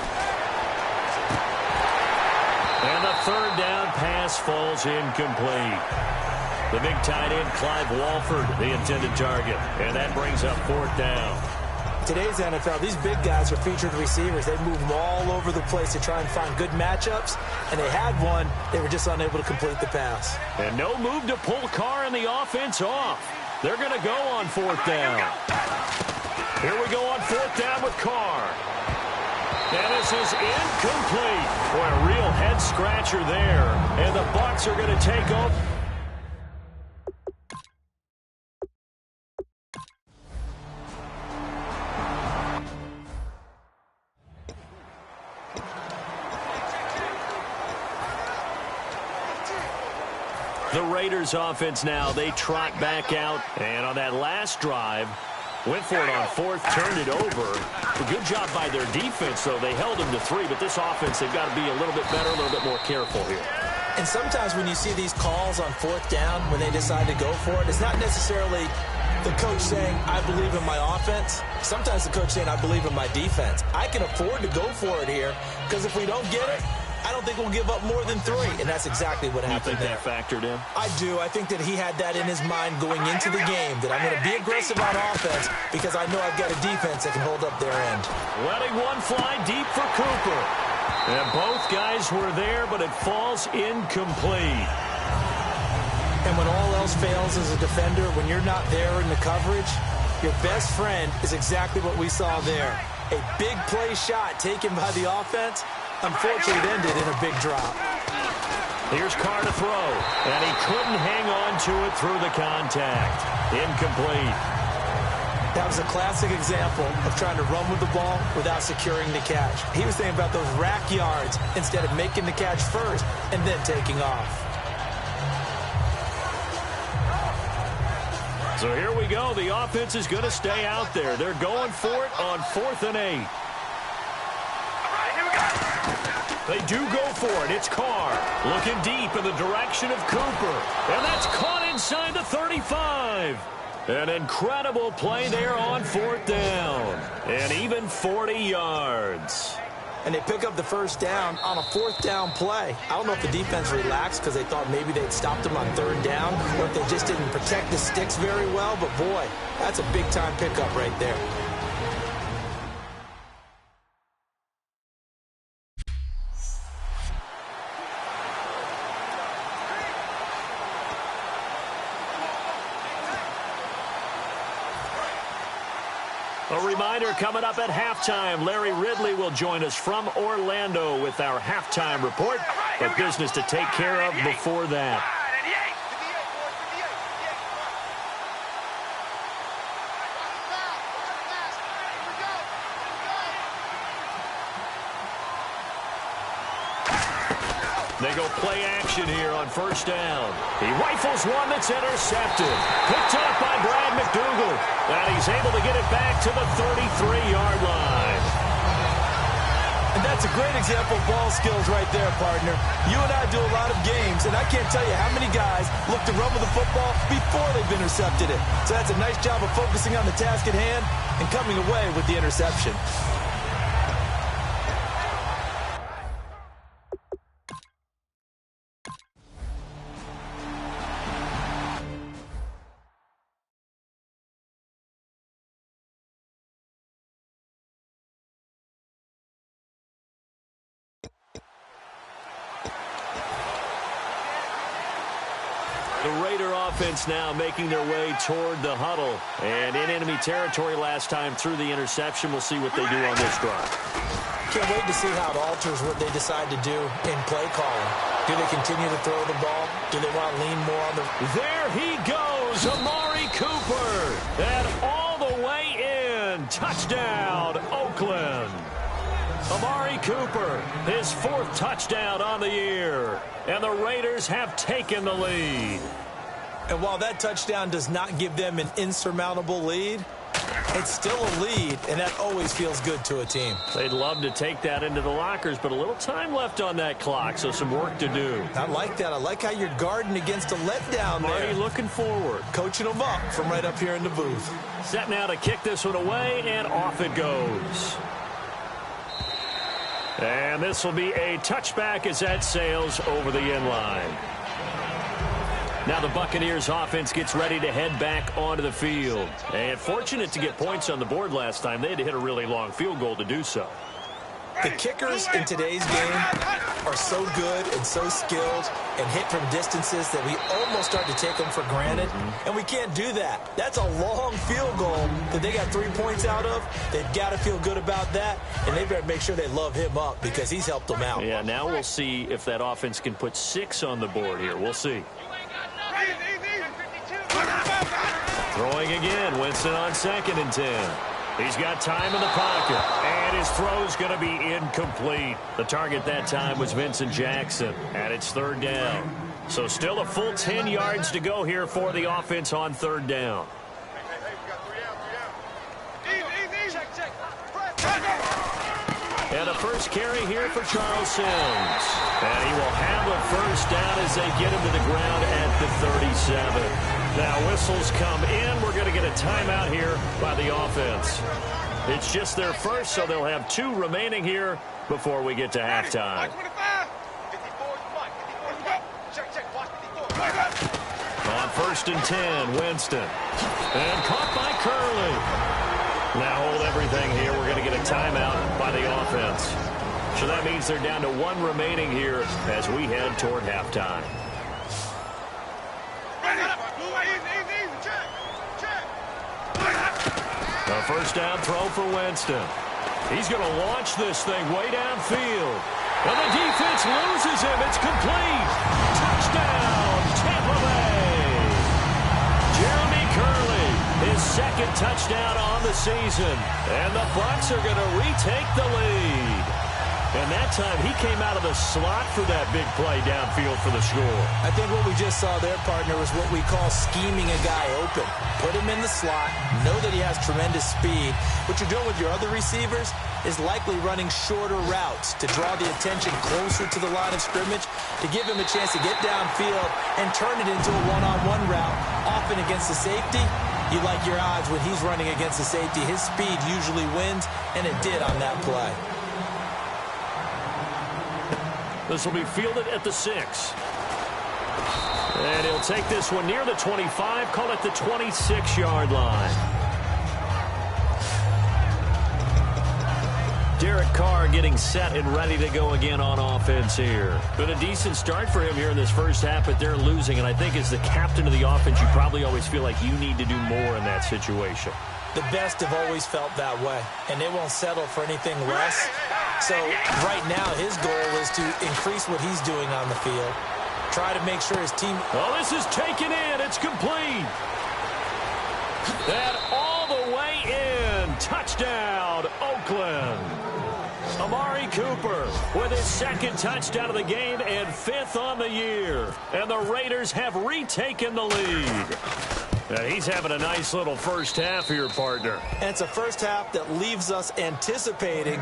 And the 3rd down pass falls incomplete. The big tight end, Clive Walford, the intended target. And that brings up 4th down. Today's NFL, these big guys are featured receivers. They move them all over the place to try and find good matchups, and they had one. They were just unable to complete the pass. And no move to pull Carr and the offense off. They're going to go on 4th down. Here we go on 4th down with Carr. And this is incomplete. Boy, a real head-scratcher there. And the Bucs are going to take over. The Raiders offense now, they trot back out. And on that last drive, Went for it on fourth, turned it over. A good job by their defense, though. They held them to 3, but this offense, they've got to be a little bit better, a little bit more careful here. And sometimes when you see these calls on fourth down, when they decide to go for it, it's not necessarily the coach saying, I believe in my offense. Sometimes the coach saying, I believe in my defense. I can afford to go for it here because if we don't get it, I don't think we'll give up more than 3, and that's exactly what happened there. You think that factored in? I do. I think that he had that in his mind going into the game, that I'm going to be aggressive on offense because I know I've got a defense that can hold up their end. Letting one fly deep for Cooper. And both guys were there, but it falls incomplete. And when all else fails as a defender, when you're not there in the coverage, your best friend is exactly what we saw there. A big play shot taken by the offense. Unfortunately, it ended in a big drop. Here's Carr to throw, and he couldn't hang on to it through the contact. Incomplete. That was a classic example of trying to run with the ball without securing the catch. He was thinking about those rack yards instead of making the catch first and then taking off. So here we go. The offense is going to stay out there. They're going for it on 4th and 8. They do go for it. It's Carr looking deep in the direction of Cooper. And that's caught inside the 35. An incredible play there on 4th down. And even 40 yards. And they pick up the first down on a 4th down play. I don't know if the defense relaxed because they thought maybe they'd stopped them on 3rd down or if they just didn't protect the sticks very well. But, boy, that's a big-time pickup right there. A reminder coming up at halftime. Larry Ridley will join us from Orlando with our halftime report. But business to take care of before that. They go play action here on 1st down. He rifles one that's intercepted. Picked up by Brad McDougal. And he's able to get it back to the 33-yard line. And that's a great example of ball skills right there, partner. You and I do a lot of games, and I can't tell you how many guys look to run with the football before they've intercepted it. So that's a nice job of focusing on the task at hand and coming away with the interception. The Raider offense now making their way toward the huddle. And in enemy territory last time through the interception. We'll see what they do on this drive. Can't wait to see how it alters what they decide to do in play calling. Do they continue to throw the ball? Do they want to lean more on the... There he goes, Amari Cooper. And all the way in. Touchdown, Oakland. Amari Cooper, his 4th touchdown on the year. And the Raiders have taken the lead. And while that touchdown does not give them an insurmountable lead, it's still a lead, and that always feels good to a team. They'd love to take that into the lockers, but a little time left on that clock, so some work to do. I like that. I like how you're guarding against a letdown there. Already looking forward. Coaching them up from right up here in the booth. Set now to kick this one away, and off it goes. And this will be a touchback as that sails over the end line. Now the Buccaneers offense gets ready to head back onto the field. And fortunate to get points on the board last time. They had to hit a really long field goal to do so. The kickers in today's game are so good and so skilled and hit from distances that we almost start to take them for granted. And we can't do that. That's a long field goal that they got 3 points out of. They've got to feel good about that. And they better make sure they love him up because he's helped them out. Yeah, now we'll see if that offense can put 6 on the board here. We'll see. Throwing again. Winston on 2nd and 10. He's got time in the pocket, and his throw's going to be incomplete. The target that time was Vincent Jackson, and it's 3rd down. So still a full 10 yards to go here for the offense on 3rd down. And a first carry here for Charles Sims. And he will have a first down as they get him to the ground at the 37. Now whistles come in. We're going to get a timeout here by the offense. It's just their first, so they'll have 2 remaining here before we get to halftime. On 1st and 10, Winston. And caught by Curley. Now hold everything here. We're going to get a timeout by the offense. So that means they're down to 1 remaining here as we head toward halftime. A first down throw for Winston. He's going to launch this thing way downfield. And the defense loses him. It's complete. Touchdown, Tampa Bay. Jeremy Curley, his 2nd touchdown on the season. And the Bucs are going to retake the lead. And that time, he came out of the slot for that big play downfield for the score. I think what we just saw there, partner, was what we call scheming a guy open. Put him in the slot, know that he has tremendous speed. What you're doing with your other receivers is likely running shorter routes to draw the attention closer to the line of scrimmage, to give him a chance to get downfield and turn it into a one-on-one route. Often against the safety, you like your odds when he's running against the safety. His speed usually wins, and it did on that play. This will be fielded at the 6. And he'll take this one near the 25, call it the 26-yard line. Derek Carr getting set and ready to go again on offense here. Been a decent start for him here in this first half, but they're losing. And I think as the captain of the offense, you probably always feel like you need to do more in that situation. The best have always felt that way, and they won't settle for anything less. So right now his goal is to increase what he's doing on the field. Try to make sure his team... Oh, this is taken in. It's complete. And all the way in. Touchdown, Oakland. Amari Cooper with his 2nd touchdown of the game and 5th on the year. And the Raiders have retaken the lead. Now he's having a nice little first half here, partner. And it's a first half that leaves us anticipating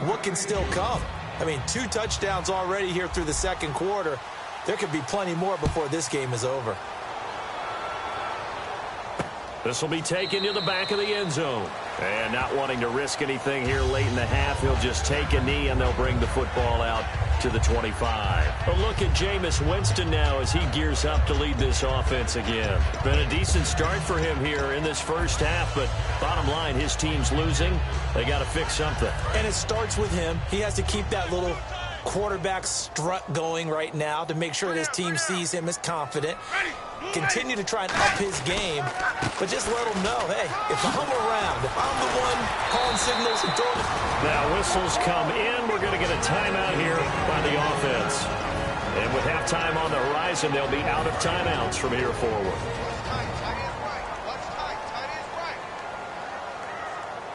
what can still come. I mean, 2 touchdowns already here through the 2nd quarter. There could be plenty more before this game is over. This will be taken to the back of the end zone. And not wanting to risk anything here late in the half, he'll just take a knee and they'll bring the football out to the 25. A look at Jameis Winston now as he gears up to lead this offense again. Been a decent start for him here in this first half, but bottom line, his team's losing. They got to fix something. And it starts with him. He has to keep that little quarterback strut going right now to make sure that his team sees him as confident. Continue to try and up his game, but just let him know, hey, if I'm around, if I'm the one calling signals and throwing... Now whistles come in. We're going to get a timeout here by the offense. And with halftime on the horizon, they'll be out of timeouts from here forward.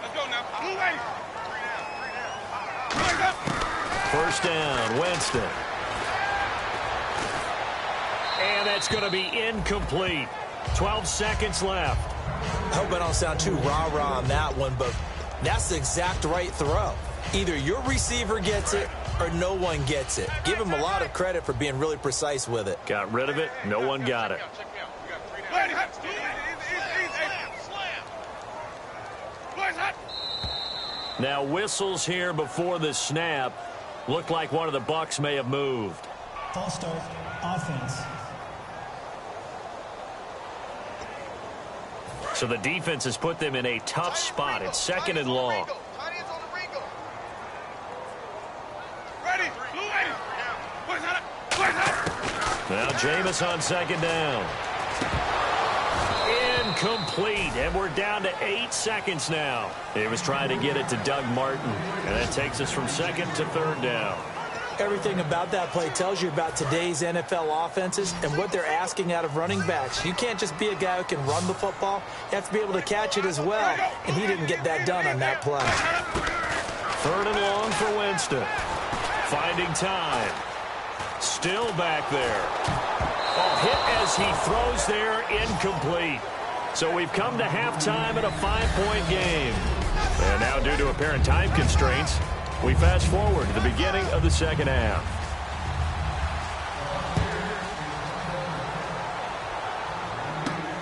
Let's go now. Blue wave. First down, Winston. And that's going to be incomplete. 12 seconds left. I hope I don't sound too rah-rah on that one, but that's the exact right throw. Either your receiver gets it or no one gets it. Give him a lot of credit for being really precise with it. Got rid of it. No one got it. Now whistles here before the snap. Looked like one of the Bucs may have moved. False start, offense. So the defense has put them in a tough spot. It's 2nd and long. Now Jameis on 2nd down. Incomplete, and we're down to 8 seconds now. He was trying to get it to Doug Martin, and that takes us from 2nd to 3rd down. Everything about that play tells you about today's NFL offenses and what they're asking out of running backs. You can't just be a guy who can run the football. You have to be able to catch it as well, and he didn't get that done on that play. 3rd and long for Winston. Finding time. Still back there. Oh, hit as he throws there, incomplete. So we've come to halftime in a 5-point game. And now due to apparent time constraints, We fast forward to the beginning of the second half.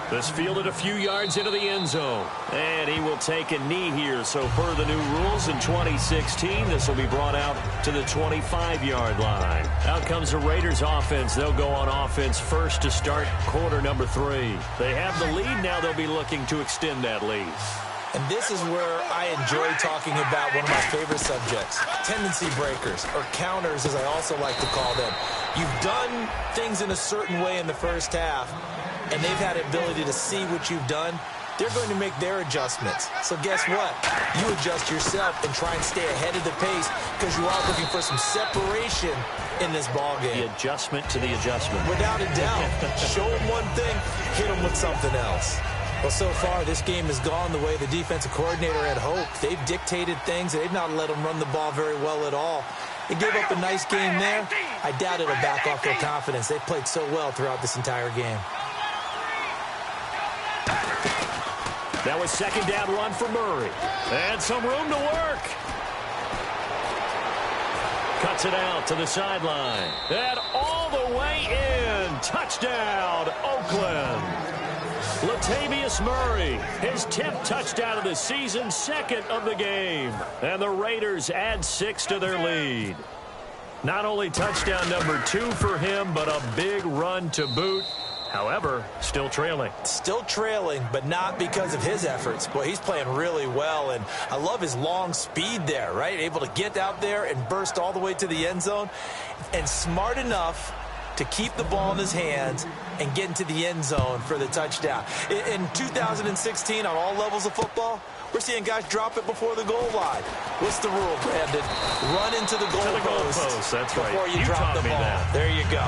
This fielded a few yards into the end zone. And he will take a knee here. So per the new rules in 2016, this will be brought out to the 25-yard line. Out comes the Raiders offense. They'll go on offense first to start quarter number 3. They have the lead. Now they'll be looking to extend that lead. And this is where I enjoy talking about one of my favorite subjects, tendency breakers, or counters as I also like to call them. You've done things in a certain way in the first half, and they've had the ability to see what you've done. They're going to make their adjustments. So guess what? You adjust yourself and try and stay ahead of the pace because you are looking for some separation in this ball game. The adjustment to the adjustment. Without a doubt. Show them one thing, hit them with something else. Well, so far, this game has gone the way the defensive coordinator had hoped. They've dictated things, and they've not let them run the ball very well at all. They gave up a nice game there. I doubt it'll back off their confidence. They played so well throughout this entire game. That was second down run for Murray. And some room to work. Cuts it out to the sideline. And all the way in. Touchdown, Oakland. Latavius Murray, his 10th touchdown of the season, second of the game. And the Raiders add 6 to their lead. Not only touchdown number 2 for him, but a big run to boot. However, still trailing. Still trailing, but not because of his efforts. Boy, he's playing really well, and I love his long speed there, right? Able to get out there and burst all the way to the end zone, and smart enough to keep the ball in his hands and get into the end zone for the touchdown. In 2016, on all levels of football, we're seeing guys drop it before the goal line. What's the rule, Brandon? Run into the goal post. That's right. Before you drop the ball. That. There you go.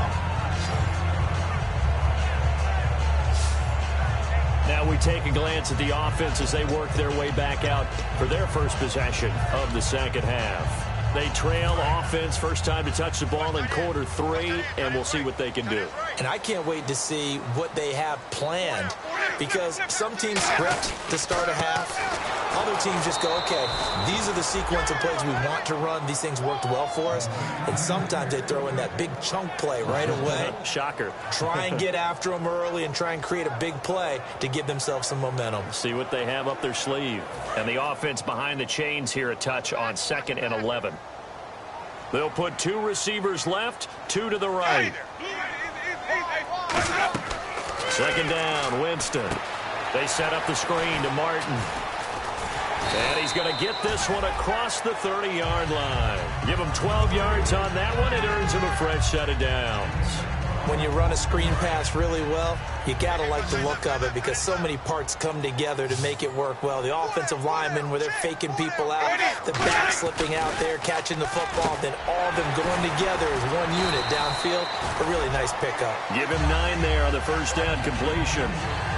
Now we take a glance at the offense as they work their way back out for their first possession of the second half. They trail offense, first time to touch the ball in quarter 3, and we'll see what they can do. And I can't wait to see what they have planned, because some teams script to start a half. Other teams just go, okay, these are the sequence of plays we want to run. These things worked well for us. And sometimes they throw in that big chunk play right away. Shocker. Try and get after them early and try and create a big play to give themselves some momentum. See what they have up their sleeve. And the offense behind the chains here a touch on 2nd and 11. They'll put 2 receivers left, 2 to the right. Second down, Winston. They set up the screen to Martin. And he's going to get this one across the 30-yard line. Give him 12 yards on that one. It earns him a fresh set of downs. When you run a screen pass really well, you got to like the look of it because so many parts come together to make it work well. The offensive linemen, where they're faking people out, the back slipping out there, catching the football, then all of them going together as one unit downfield. A really nice pickup. Give him 9 there on the first down completion.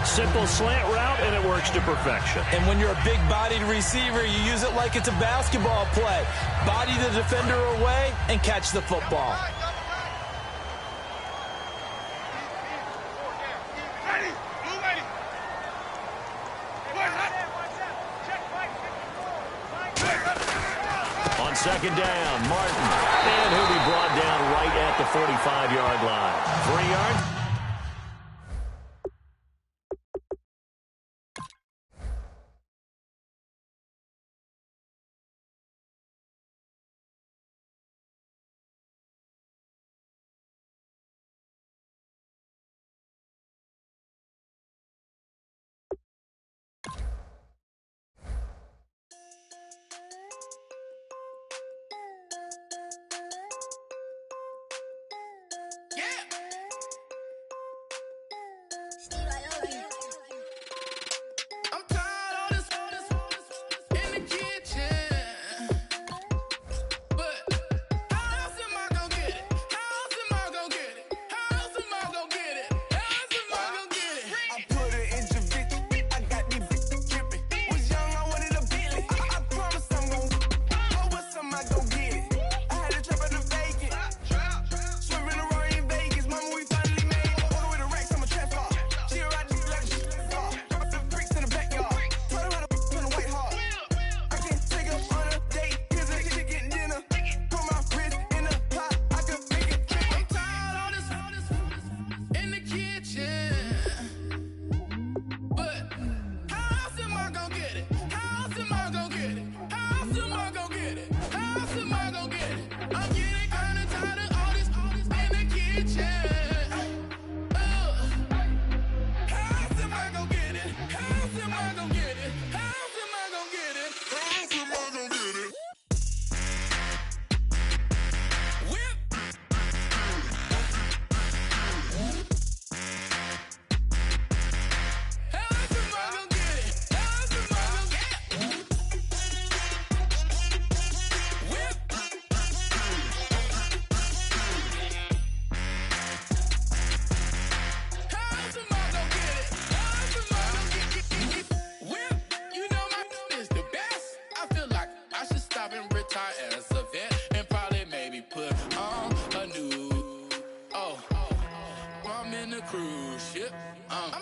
Simple slant route, and it works to perfection. And when you're a big-bodied receiver, you use it like it's a basketball play. Body the defender away and catch the football. On second down, Martin. And he'll be brought down right at the 45-yard line. 3 yards.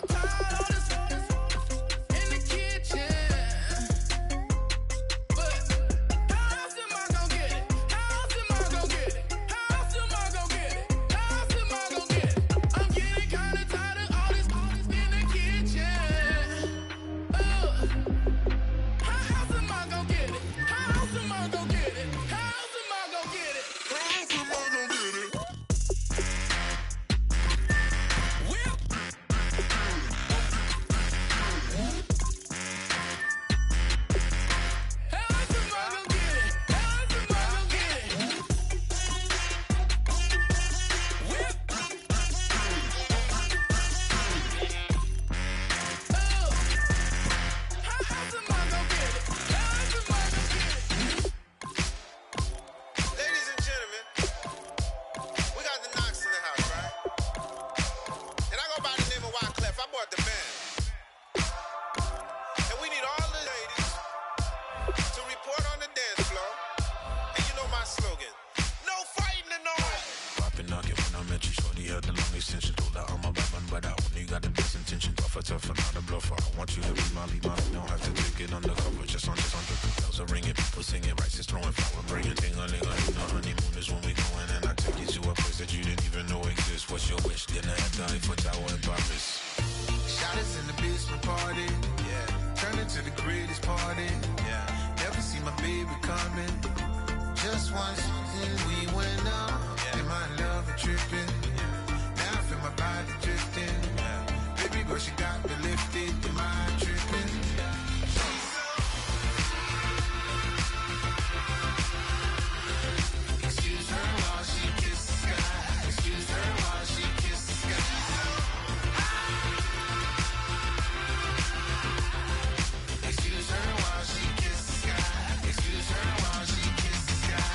tired of this in the kitchen. But how else am I gonna get it? How else am I gonna get it? How else am I gonna get it? How else am I gonna get it? I'm getting kinda tired of all this in the kitchen. How else am I gonna get it? How else am I gonna get it? How else am I gonna get it? How else am I gonna get it? Whip. How else am I gonna get it? How else am I gonna get it? Whip. How else am I gonna get it? How else am I gonna get it? Ladies and gentlemen, we got the Knox in the house, right? And I go by the name of Wyclef. I bought the band. And we need all the ladies to report on the dance floor. And you know my slogan, no fighting in the hall. Poppin' nugget when I met you, shorty had the long extension. Told her I'm a bad man, but I only got the best intention. Tougher, not a bluffer. I want you to be my lead, don't have to take it undercover. Just on the bells are ringing, people singing, rice is throwing flower, bringing ding-a-ling-a-ling. The honeymoon is when we going, and I take you to a place that you didn't even know exists. What's your wish? Dinner at the Eiffel Tower in Paris. Shot us in the basement party, yeah. Turn into the greatest party, yeah. Never see my baby coming. Just once, then we went up, yeah. And my love a tripping, yeah. Now I feel my body drifting, yeah. Baby girl, she got me lifted, the mind tripping, yeah. Excuse her while she kisses the sky. Excuse her while she kisses the sky. Excuse her while she kisses the sky. Excuse her while she kisses the sky.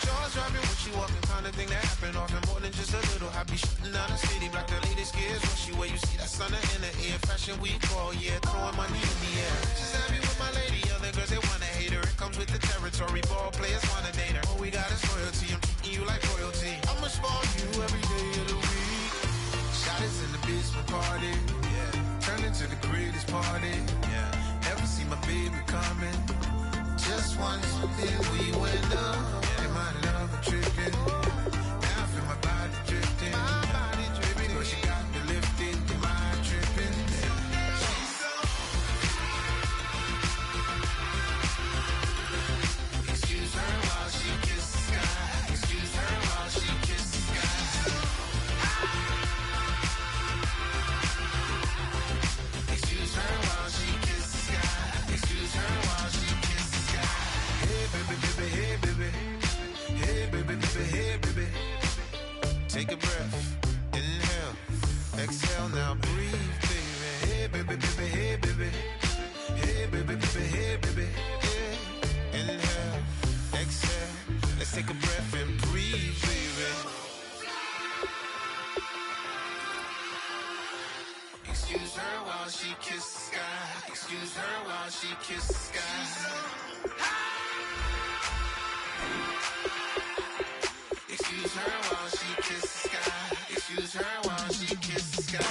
Jaws dropping when she walking, kind of thing that happen often. More than just a little. I be shooting down the city, block the latest gears. When she wear, you see that sun in the air. Fashion week all year, throwing money in the air. She's happy with my lady, other girls they wanna hate her. It comes with the territory, ball players wanna date her. All we got is loyalty, I'm treating you like royalty. I'ma spoil you every day of the week. Shot us in the basement party, yeah. Turn into the greatest party, yeah. Never see my baby coming. Just once, then we went up, yeah. And my love a tripping. Now I feel my body drifting. My body dripping. Girl, she got me lifted, the mind tripping. Excuse her while she kisses the sky. Excuse her while she kisses the sky. Excuse her while she kisses the sky. Excuse her while she kisses the sky. Hey baby, baby, hey baby. Hey baby, baby, hey baby. Take a breath, inhale, exhale, now breathe, baby. Hey baby, baby, hey baby. Hey baby, baby, hey baby. Hey, inhale, exhale. Let's take a breath and breathe, baby. Excuse her while she kisses the sky. Excuse her while she kisses the sky. Excuse her while she kisses the sky. Excuse her while she kisses the sky.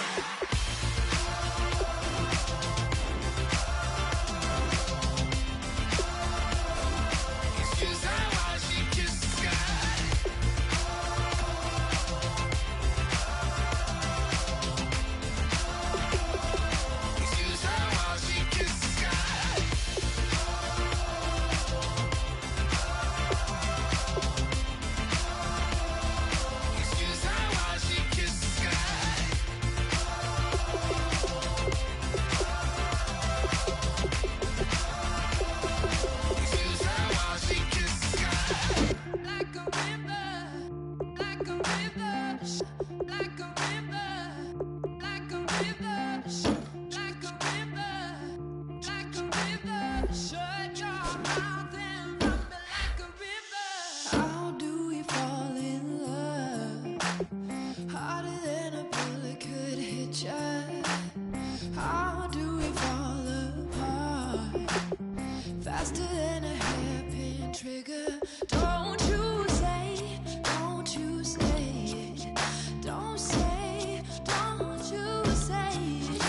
Excuse her while she kisses the sky. Excuse her while she kisses the sky. Excuse her while she kisses the sky. Excuse her while she kisses the sky. Like a river, like a river, like a river, like a river, like a river, like a river. Shut your mouth and rumble like a river. How do we fall in love? Harder than a bullet could hit ya. How do we fall apart? Faster than a hairpin trigger. Don't you say, don't you say it. Don't say, don't you say it.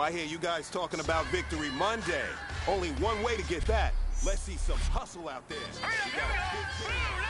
I hear you guys talking about Victory Monday. Only one way to get that. Let's see some hustle out there. We got a big game.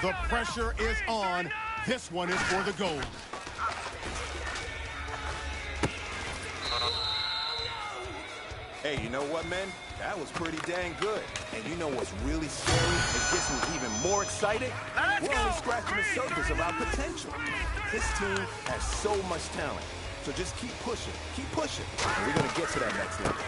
The pressure is on. This one is for the gold. Hey, you know what, man? That was pretty dang good. And you know what's really scary and gets me even more excited? We're only scratching the surface of our potential. This team has so much talent. So just keep pushing, and we're going to get to that next level.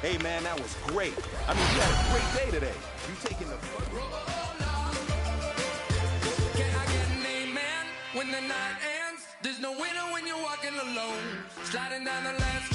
Hey, man, that was great. I mean, you had a great day today. You taking the... Can I get an amen when the night ends? There's no winner when you're walking alone. Sliding down the last